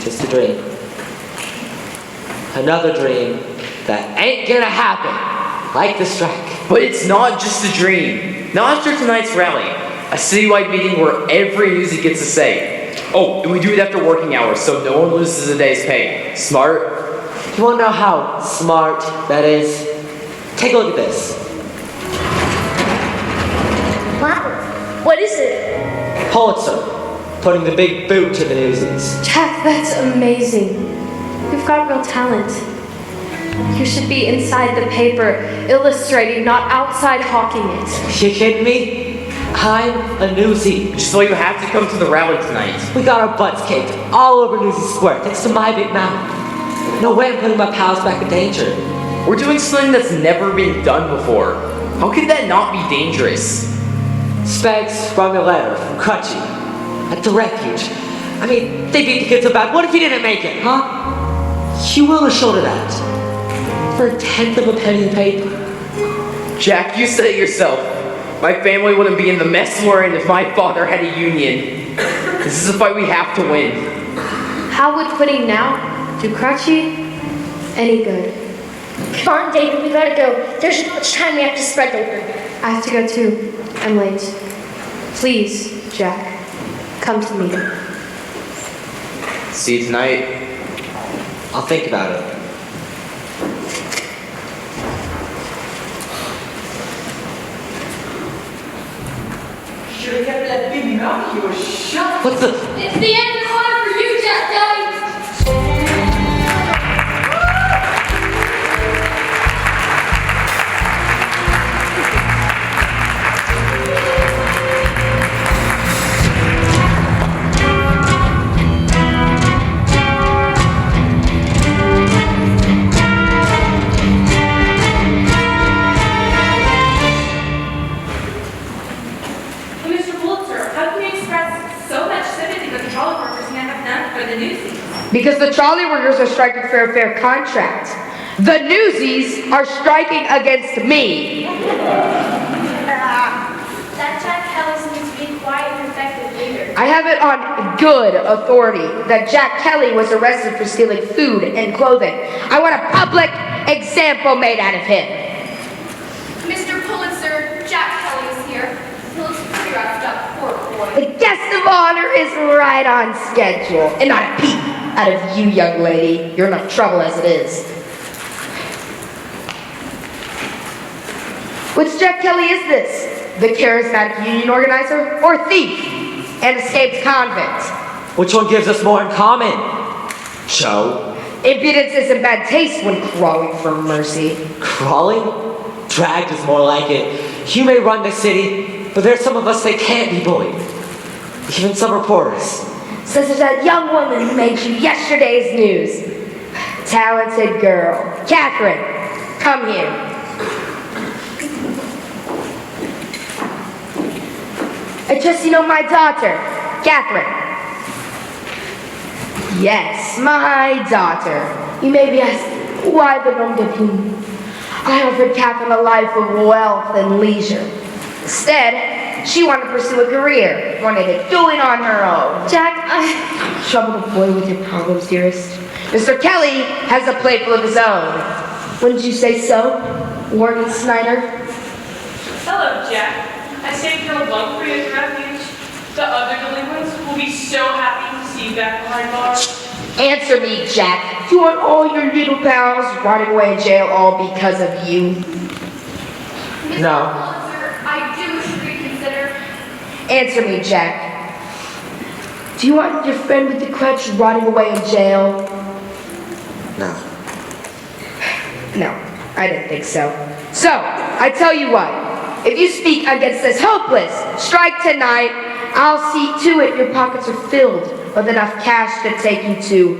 Just a dream. Another dream that ain't gonna happen. Like the strike. But it's not just a dream. Not after tonight's rally. A citywide meeting where every newsie gets a say. Oh, and we do it after working hours, so no one loses a day's pay. Smart? You wanna know how smart that is? Take a look at this. Wow, what is it? Pulitzer, putting the big boot to the Newsies. Jack, that's amazing. You've got real talent. You should be inside the paper, illustrating, not outside hawking it. You kidding me? I'm a Newsie. Just so you have to come to the rally tonight. We got our butts caked all over Newsie Square, thanks to my big mouth. No way I'm putting my pals back in danger. We're doing something that's never been done before. How could that not be dangerous? Specs brought me a letter from Crutchy at the refuge. I mean, they beat the kids so bad. What if he didn't make it, huh? You will shoulder that for a tenth of a penny in paper. Jack, you said it yourself. My family wouldn't be in the mess we're in if my father had a union. This is a fight we have to win. How would quitting now do Crutchy any good? Come on, David, we gotta go. There's not much time we have to spread the word. I have to go too. I'm late. Please, Jack, come to me. See you tonight. I'll think about it. Should have kept that big mouth of yours shut. What's the... It's the end of the line for you, Jack Kelly. Because the trolley workers are striking for a fair contract. The Newsies are striking against me. That Jack Kelly needs to be quiet and effective leader. I have it on good authority that Jack Kelly was arrested for stealing food and clothing. I want a public example made out of him. Mr. Pulitzer, Jack Kelly is here. He looks pretty roughed up, poor boy. The guest of honor is right on schedule. And not a peep out of you, young lady. You're enough trouble as it is. Which Jack Kelly is this? The charismatic union organizer or thief and escaped convict? Which one gives us more in common? Joe. Impudence isn't bad taste when crawling for mercy. Crawling? Dragged is more like it. You may run the city, but there's some of us that can't be bullied. Even some reporters. Such as that young woman who made you yesterday's news. Talented girl. Catherine, come here. I trust you know my daughter, Catherine. Yes, my daughter. You may be asking, why the nom de plume? I offered Catherine a life of wealth and leisure. Instead, She wanted to pursue a career, wanted to do it on her own. Jack, Trouble to boy with your problems, dearest. Mr. Kelly has a plate full of his own. Wouldn't you say so, Warden Snyder? Hello, Jack. I saved your lung for you as refuge. The other delinquents will be so happy to see you back behind bars. Answer me, Jack. You want all your little pals rotting away in jail all because of you? No. Pulitzer, I do wish to reconsider. Answer me, Jack. Do you want your friend with the crutch rotting away in jail? No. No, I didn't think so. So, I tell you what. If you speak against this hopeless strike tonight, I'll see to it your pockets are filled with enough cash to take you to...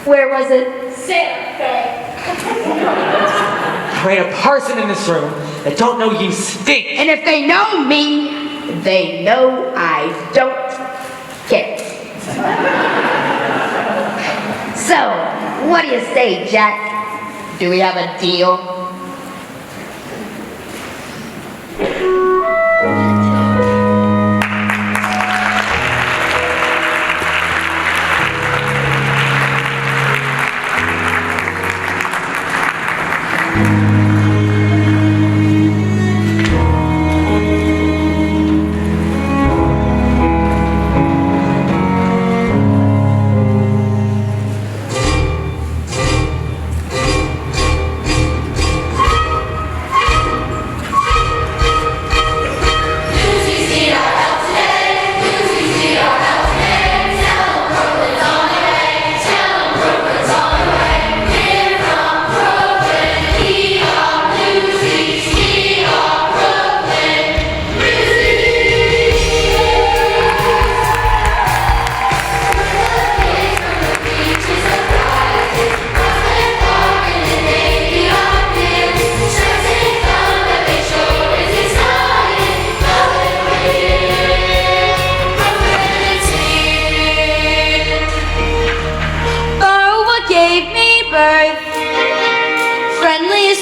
Where was it? Santa Fe. There ain't a person in this room that don't know you stink. And if they know me, they know I don't care. So, what do you say, Jack? Do we have a deal?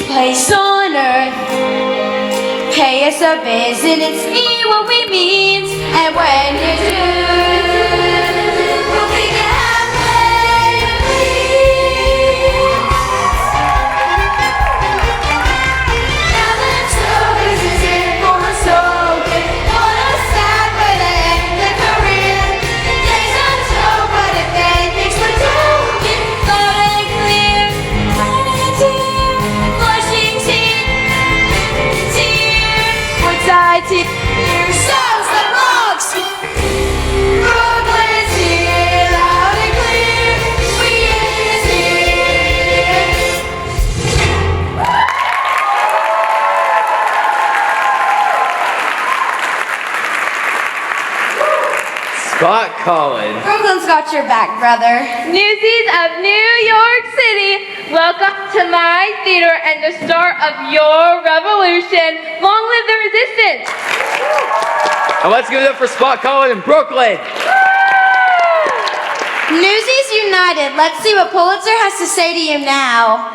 Place on earth, pay us a visit and see what we mean. And when you do, we'll be happy. Now the stories is in for a slogan, on a side for the end of career. Days untold, but if anything's for token, loud and clear, and dear. Sounds like rocks. Brooklyn's here, loud and clear. We is here. Scott Collin. Brooklyn's got your back, brother. Newsies of New York City, welcome to my theater and the start of your revolution. Long live the resistance! And let's give it up for Scott Collin in Brooklyn. Newsies united. Let's see what Pulitzer has to say to you now.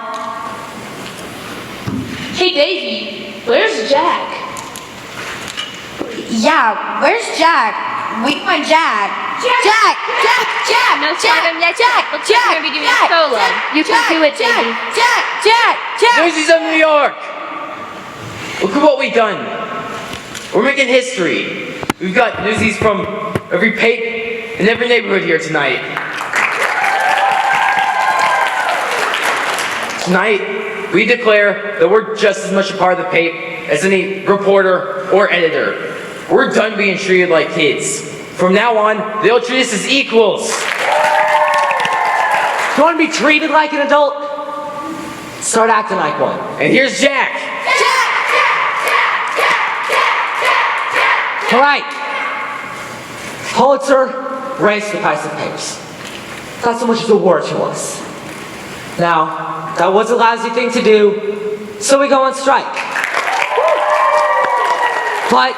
Hey, Davey, where's Jack? Yeah, where's Jack? We want Jack. Jack! No stardom yet, Jack. Looks like you're gonna be doing a solo. You can do it, baby. Jack! Newsies of New York. Look at what we've done. We're making history. We've got Newsies from every pape in every neighborhood here tonight. Tonight, we declare that we're just as much a part of the pape as any reporter or editor. We're done being treated like kids. From now on, they'll treat us as equals. You want to be treated like an adult? Start acting like one. And here's Jack. All right. Pulitzer raised the price of papers. Not so much as a word to us. Now, that was a lousy thing to do, so we go on strike. But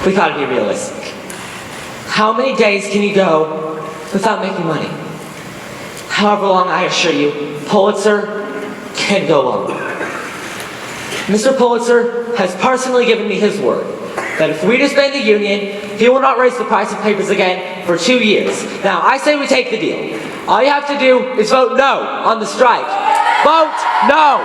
we gotta be realistic. How many days can you go without making money? However long, I assure you, Pulitzer can go longer. Mr. Pulitzer has personally given me his word that if we disband the union, he will not raise the price of papers again for 2 years. Now, I say we take the deal. All you have to do is vote no on the strike. Vote no!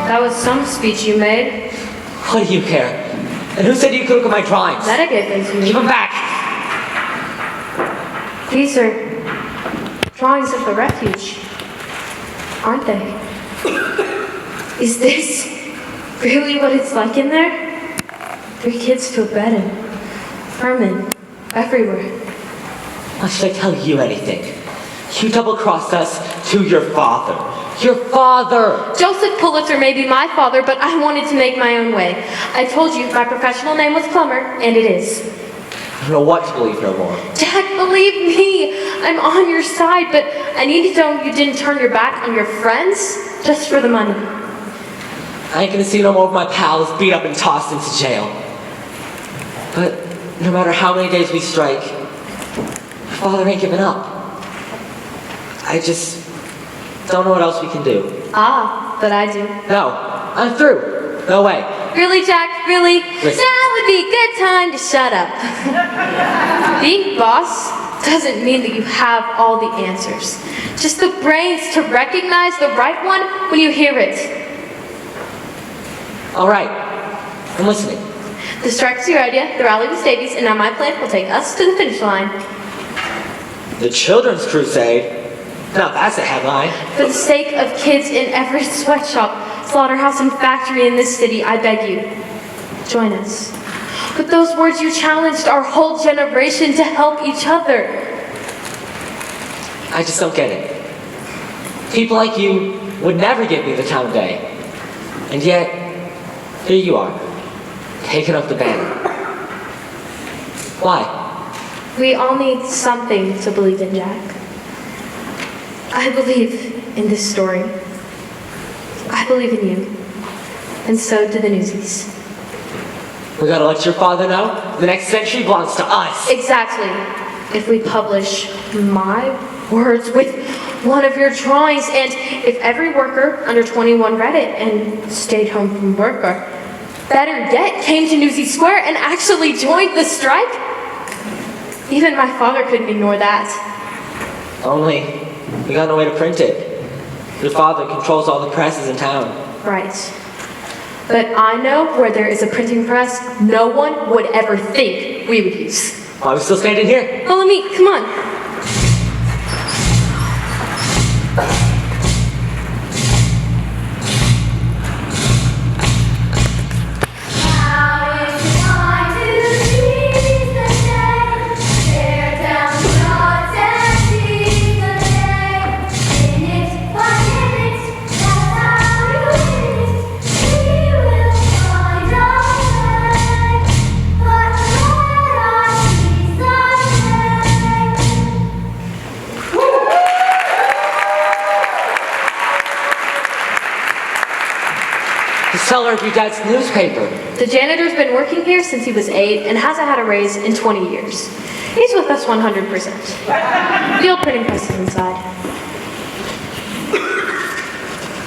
That was some speech you made. What do you care? And who said you could look at my drawings? That'd get things moving. Give them back! These are drawings of the refuge, aren't they? Is this really what it's like in there? 3 kids to a bed and vermin everywhere. Why should I tell you anything? You double-crossed us to your father. Your father! Joseph Pulitzer may be my father, but I wanted to make my own way. I told you my professional name was Plumber, and it is. I don't know what to believe no more. Jack, believe me, I'm on your side, but I need to know you didn't turn your back on your friends just for the money. I ain't gonna see no more of my pals beat up and tossed into jail. But no matter how many days we strike, your father ain't giving up. I just don't know what else we can do. Ah, but I do. No, I'm through. No way. Really, Jack? Really? Listen. Now would be a good time to shut up. Being boss doesn't mean that you have all the answers. Just the brains to recognize the right one when you hear it. All right. I'm listening. The strike was your idea, the rally was Davies, and now my plan will take us to the finish line. The Children's Crusade? Now that's a headline. For the sake of kids in every sweatshop, slaughterhouse, and factory in this city, I beg you, join us. With those words, you challenged our whole generation to help each other. I just don't get it. People like you would never give me the time of day. And yet, here you are, taking up the banner. Why? We all need something to believe in, Jack. I believe in this story. I believe in you. And so do the Newsies. We gotta let your father know the next century belongs to us. Exactly. If we publish my words with one of your drawings, and if every worker under 21 read it and stayed home from work, or better yet, came to Newsies Square and actually joined the strike, even my father couldn't ignore that. Only we got no way to print it. Your father controls all the presses in town. Right. But I know where there is a printing press no one would ever think we would use. Why are we still standing here? Follow me, come on. Seller of your dad's newspaper. The janitor's been working here since he was 8 and hasn't had a raise in 20 years. He's with us 100%. The old printing press is inside.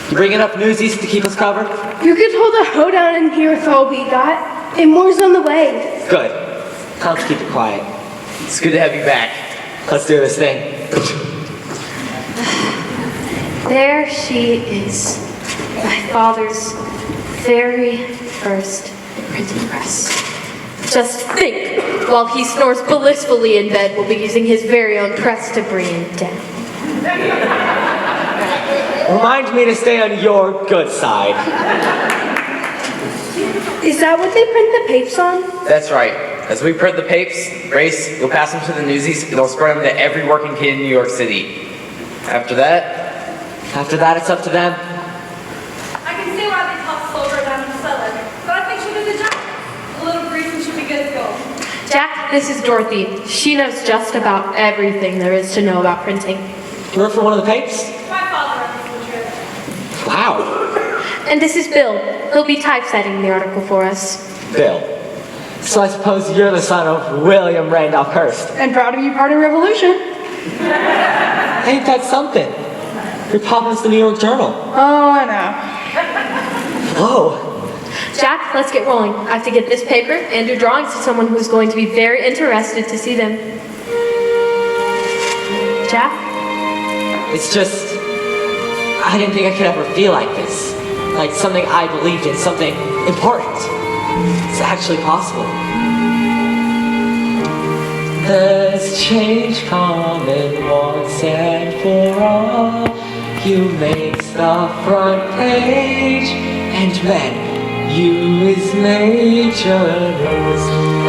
You bring enough Newsies to keep us covered? You could hold a hoedown in here with all we got, and more's on the way. Good. Time to keep it quiet. It's good to have you back. Let's do this thing. There she is. My father's very first printing press. Just think, while he snores blissfully in bed, we'll be using his very own press to bring him down. Remind me to stay on your good side. Is that what they print the papes on? That's right. As we print the papes, Grace, you'll pass them to the Newsies, and they'll spread them to every working kid in New York City. After that, it's up to them. I can see why they toss Silver down in the cellar, but I think she did the job. A little greasing should be good to go. this is Dorothy. She knows just about everything there is to know about printing. You work for one of the papers? My father runs the trip. Wow. And this is Bill. He'll be typesetting the article for us. Bill. So I suppose you're the son of William Randolph Hearst. And proud to be part of Revolution. Ain't that something? Your papa's the New York Journal. Oh, I know. Whoa. Jack, let's get rolling. I have to get this paper and your drawings to someone who's going to be very interested to see them. Jack? It's just, I didn't think I could ever feel like this. Like something I believed in, something important. It's actually possible. There's change coming once and for all. You make the front page, and then you is major news.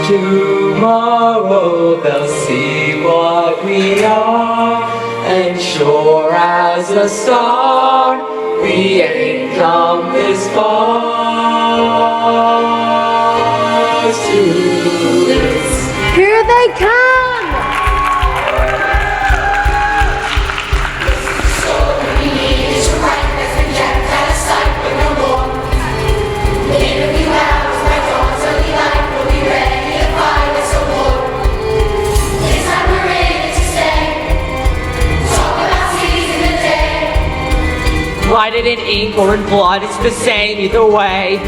Tomorrow they'll see what we are, and sure as a star, we ain't come this far to lose. Here they come! Write it in ink or in blood, it's the same either way.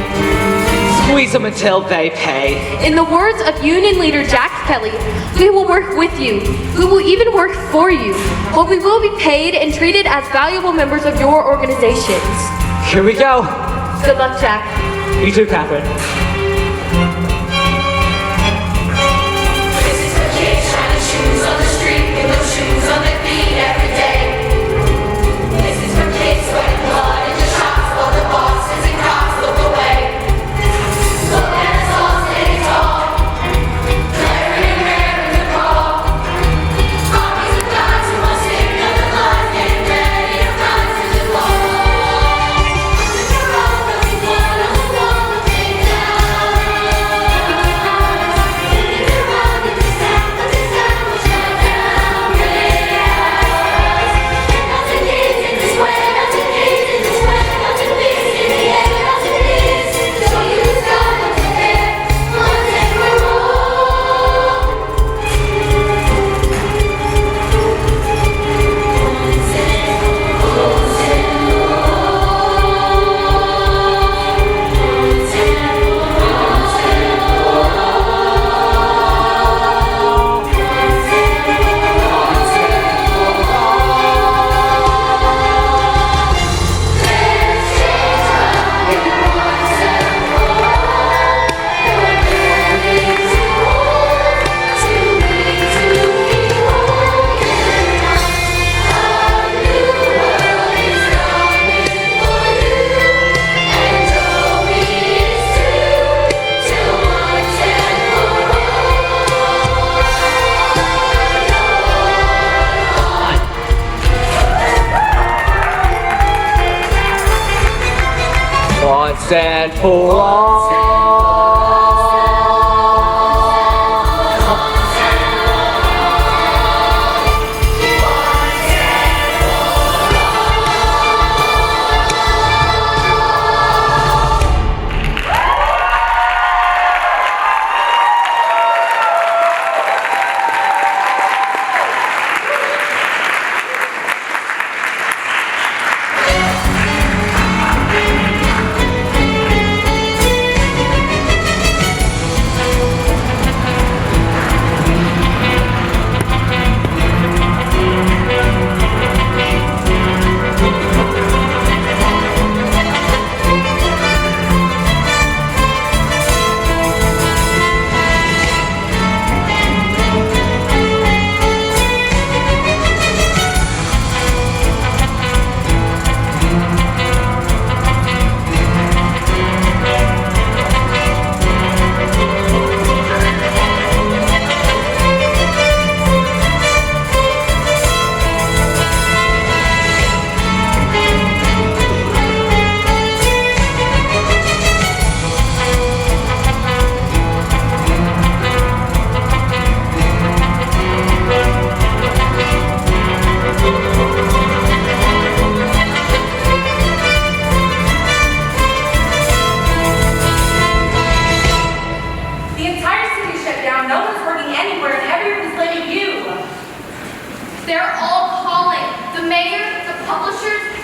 Squeeze them until they pay. In the words of Union Leader Jack Kelly, we will work with you. We will even work for you. But we will be paid and treated as valuable members of your organizations. Here we go. Good luck, Jack. You too, Catherine. Once and for all.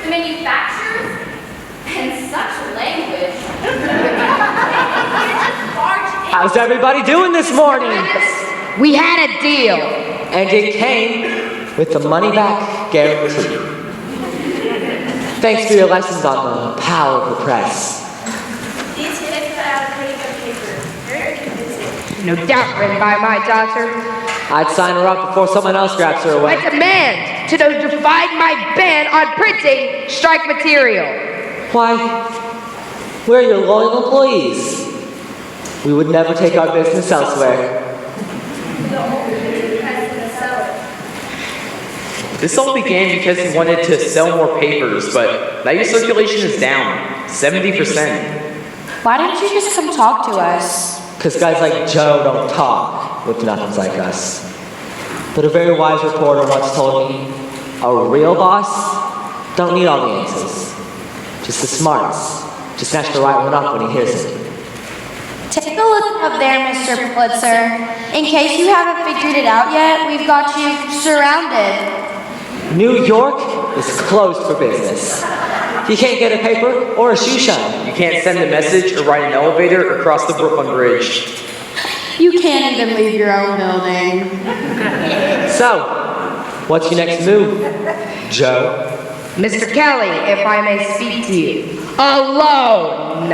the manufacturers, and such language. How's everybody doing this morning? We had a deal. And it came with the money-back guarantee. Thanks for your lessons on the power of the press. These kids cut out a pretty good paper. Very convincing. No doubt written by my daughter. I'd sign her up before someone else grabs her away. I demand to divide my ban on printing strike material. Why, we're your loyal employees. We would never take our business elsewhere. This all began because he wanted to sell more papers, but now your circulation is down 70%. Why don't you just come talk to us? Because guys like Joe don't talk with nothings like us. But a very wise reporter once told me, a real boss don't need all the answers. Just the smarts. Just snatch the right one up when he hears it. Take a look up there, Mr. Pulitzer. In case you haven't figured it out yet, we've got you surrounded. New York is closed for business. You can't get a paper or a shoe shine. You can't send a message or ride an elevator or cross the Brooklyn Bridge. You can't even leave your own building. So, what's your next move, Joe? Mr. Kelly, if I may speak to you. Alone!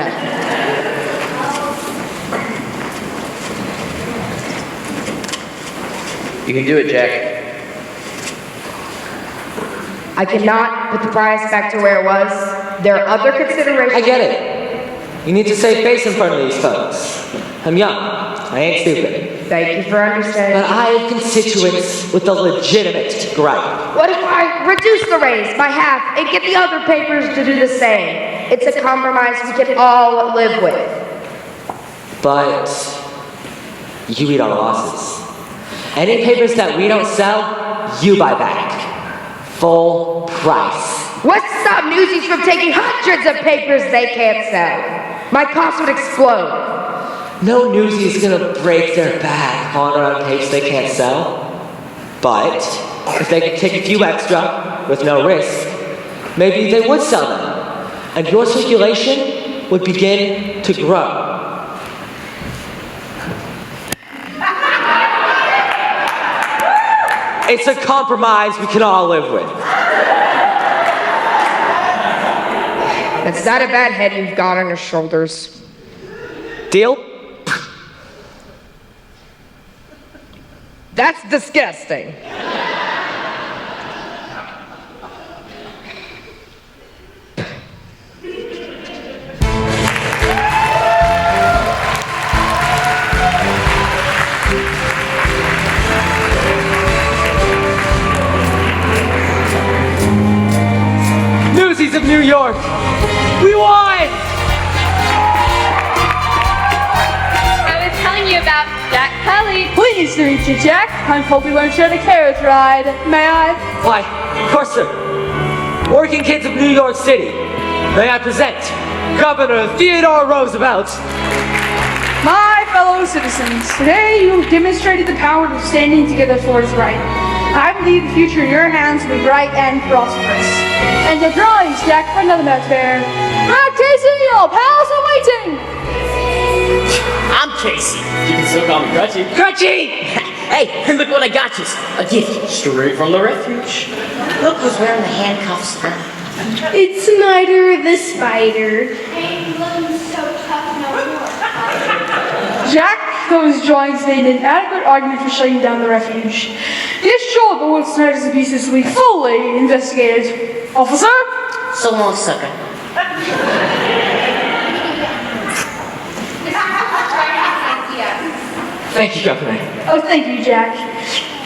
You can do it, Jack. I cannot put the price back to where it was. There are other considerations. I get it. You need to save face in front of these folks. I'm young. I ain't stupid. Thank you for understanding. But I have constituents with a legitimate gripe. What if I reduce the raise by half and get the other papers to do the same? It's a compromise we can all live with. But you eat our losses. Any papers that we don't sell, you buy back. Full price. What's to stop Newsies from taking hundreds of papers they can't sell? My costs would explode. No Newsies is gonna break their back on around papers they can't sell. But if they could take a few extra with no risk, maybe they would sell them. And your circulation would begin to grow. It's a compromise we can all live with. That's not a bad head you've got on your shoulders. Deal? That's disgusting. Newsies of New York, we won! I was telling you about Jack Kelly. Pleased to meet you, Jack. I hope we won't share the carriage ride. May I? Why, of course, sir. Working kids of New York City, may I present Governor Theodore Roosevelt. My fellow citizens, today you have demonstrated the power of standing together for what's right. I believe the future in your hands will be bright and prosperous. And your drawings, Jack, for another note fair. I'm Casey, your pals are waiting. I'm Casey. You can still call me Crutchy. Crutchy! Hey, and look what I got you. A gift straight from the refuge. Look who's wearing the handcuffs now. It's Snyder the Spider. Ain't looking so tough no more. Jack, those drawings made an adequate argument for shutting down the refuge. This showed the wood Snyder's abuses will be fully investigated. Officer? So long, sucker. Thank you, Governor. Oh, thank you, Jack.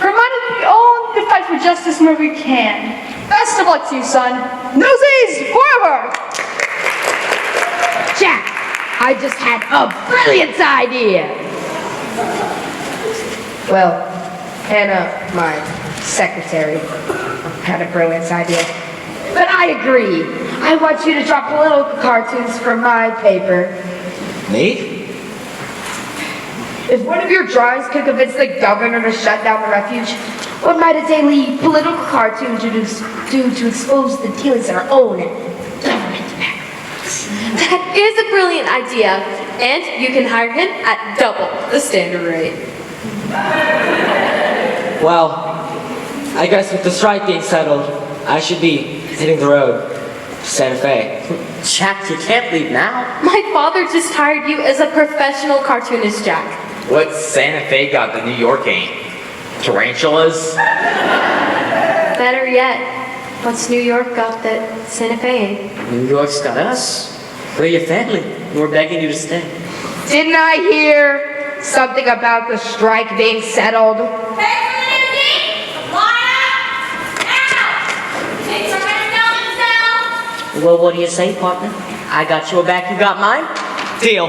Reminded me we all need to fight for justice where we can. Best of luck to you, son. Newsies, forever! Jack, I just had a brilliant idea. Well, Hannah, my secretary, had a brilliant idea. But I agree. I want you to drop little cartoons from my paper. Me? If one of your drawings could convince the governor to shut down the refuge, What might a daily political cartoon do to expose the dealings of our own government backgrounds? That is a brilliant idea, and you can hire him at double the standard rate. Well, I guess with the strike being settled, I should be hitting the road to Santa Fe. Jack, you can't leave now. My father just hired you as a professional cartoonist, Jack. What's Santa Fe got that New York ain't? Tarantulas? Better yet, what's New York got that Santa Fe ain't? New York's got us. We're your family. We're begging you to stay. Didn't I hear something about the strike being settled? Hey, for the Newsies! Line up! Now! Take some minutes now themselves! Well, what do you say, partner? I got your back, you got mine? Deal.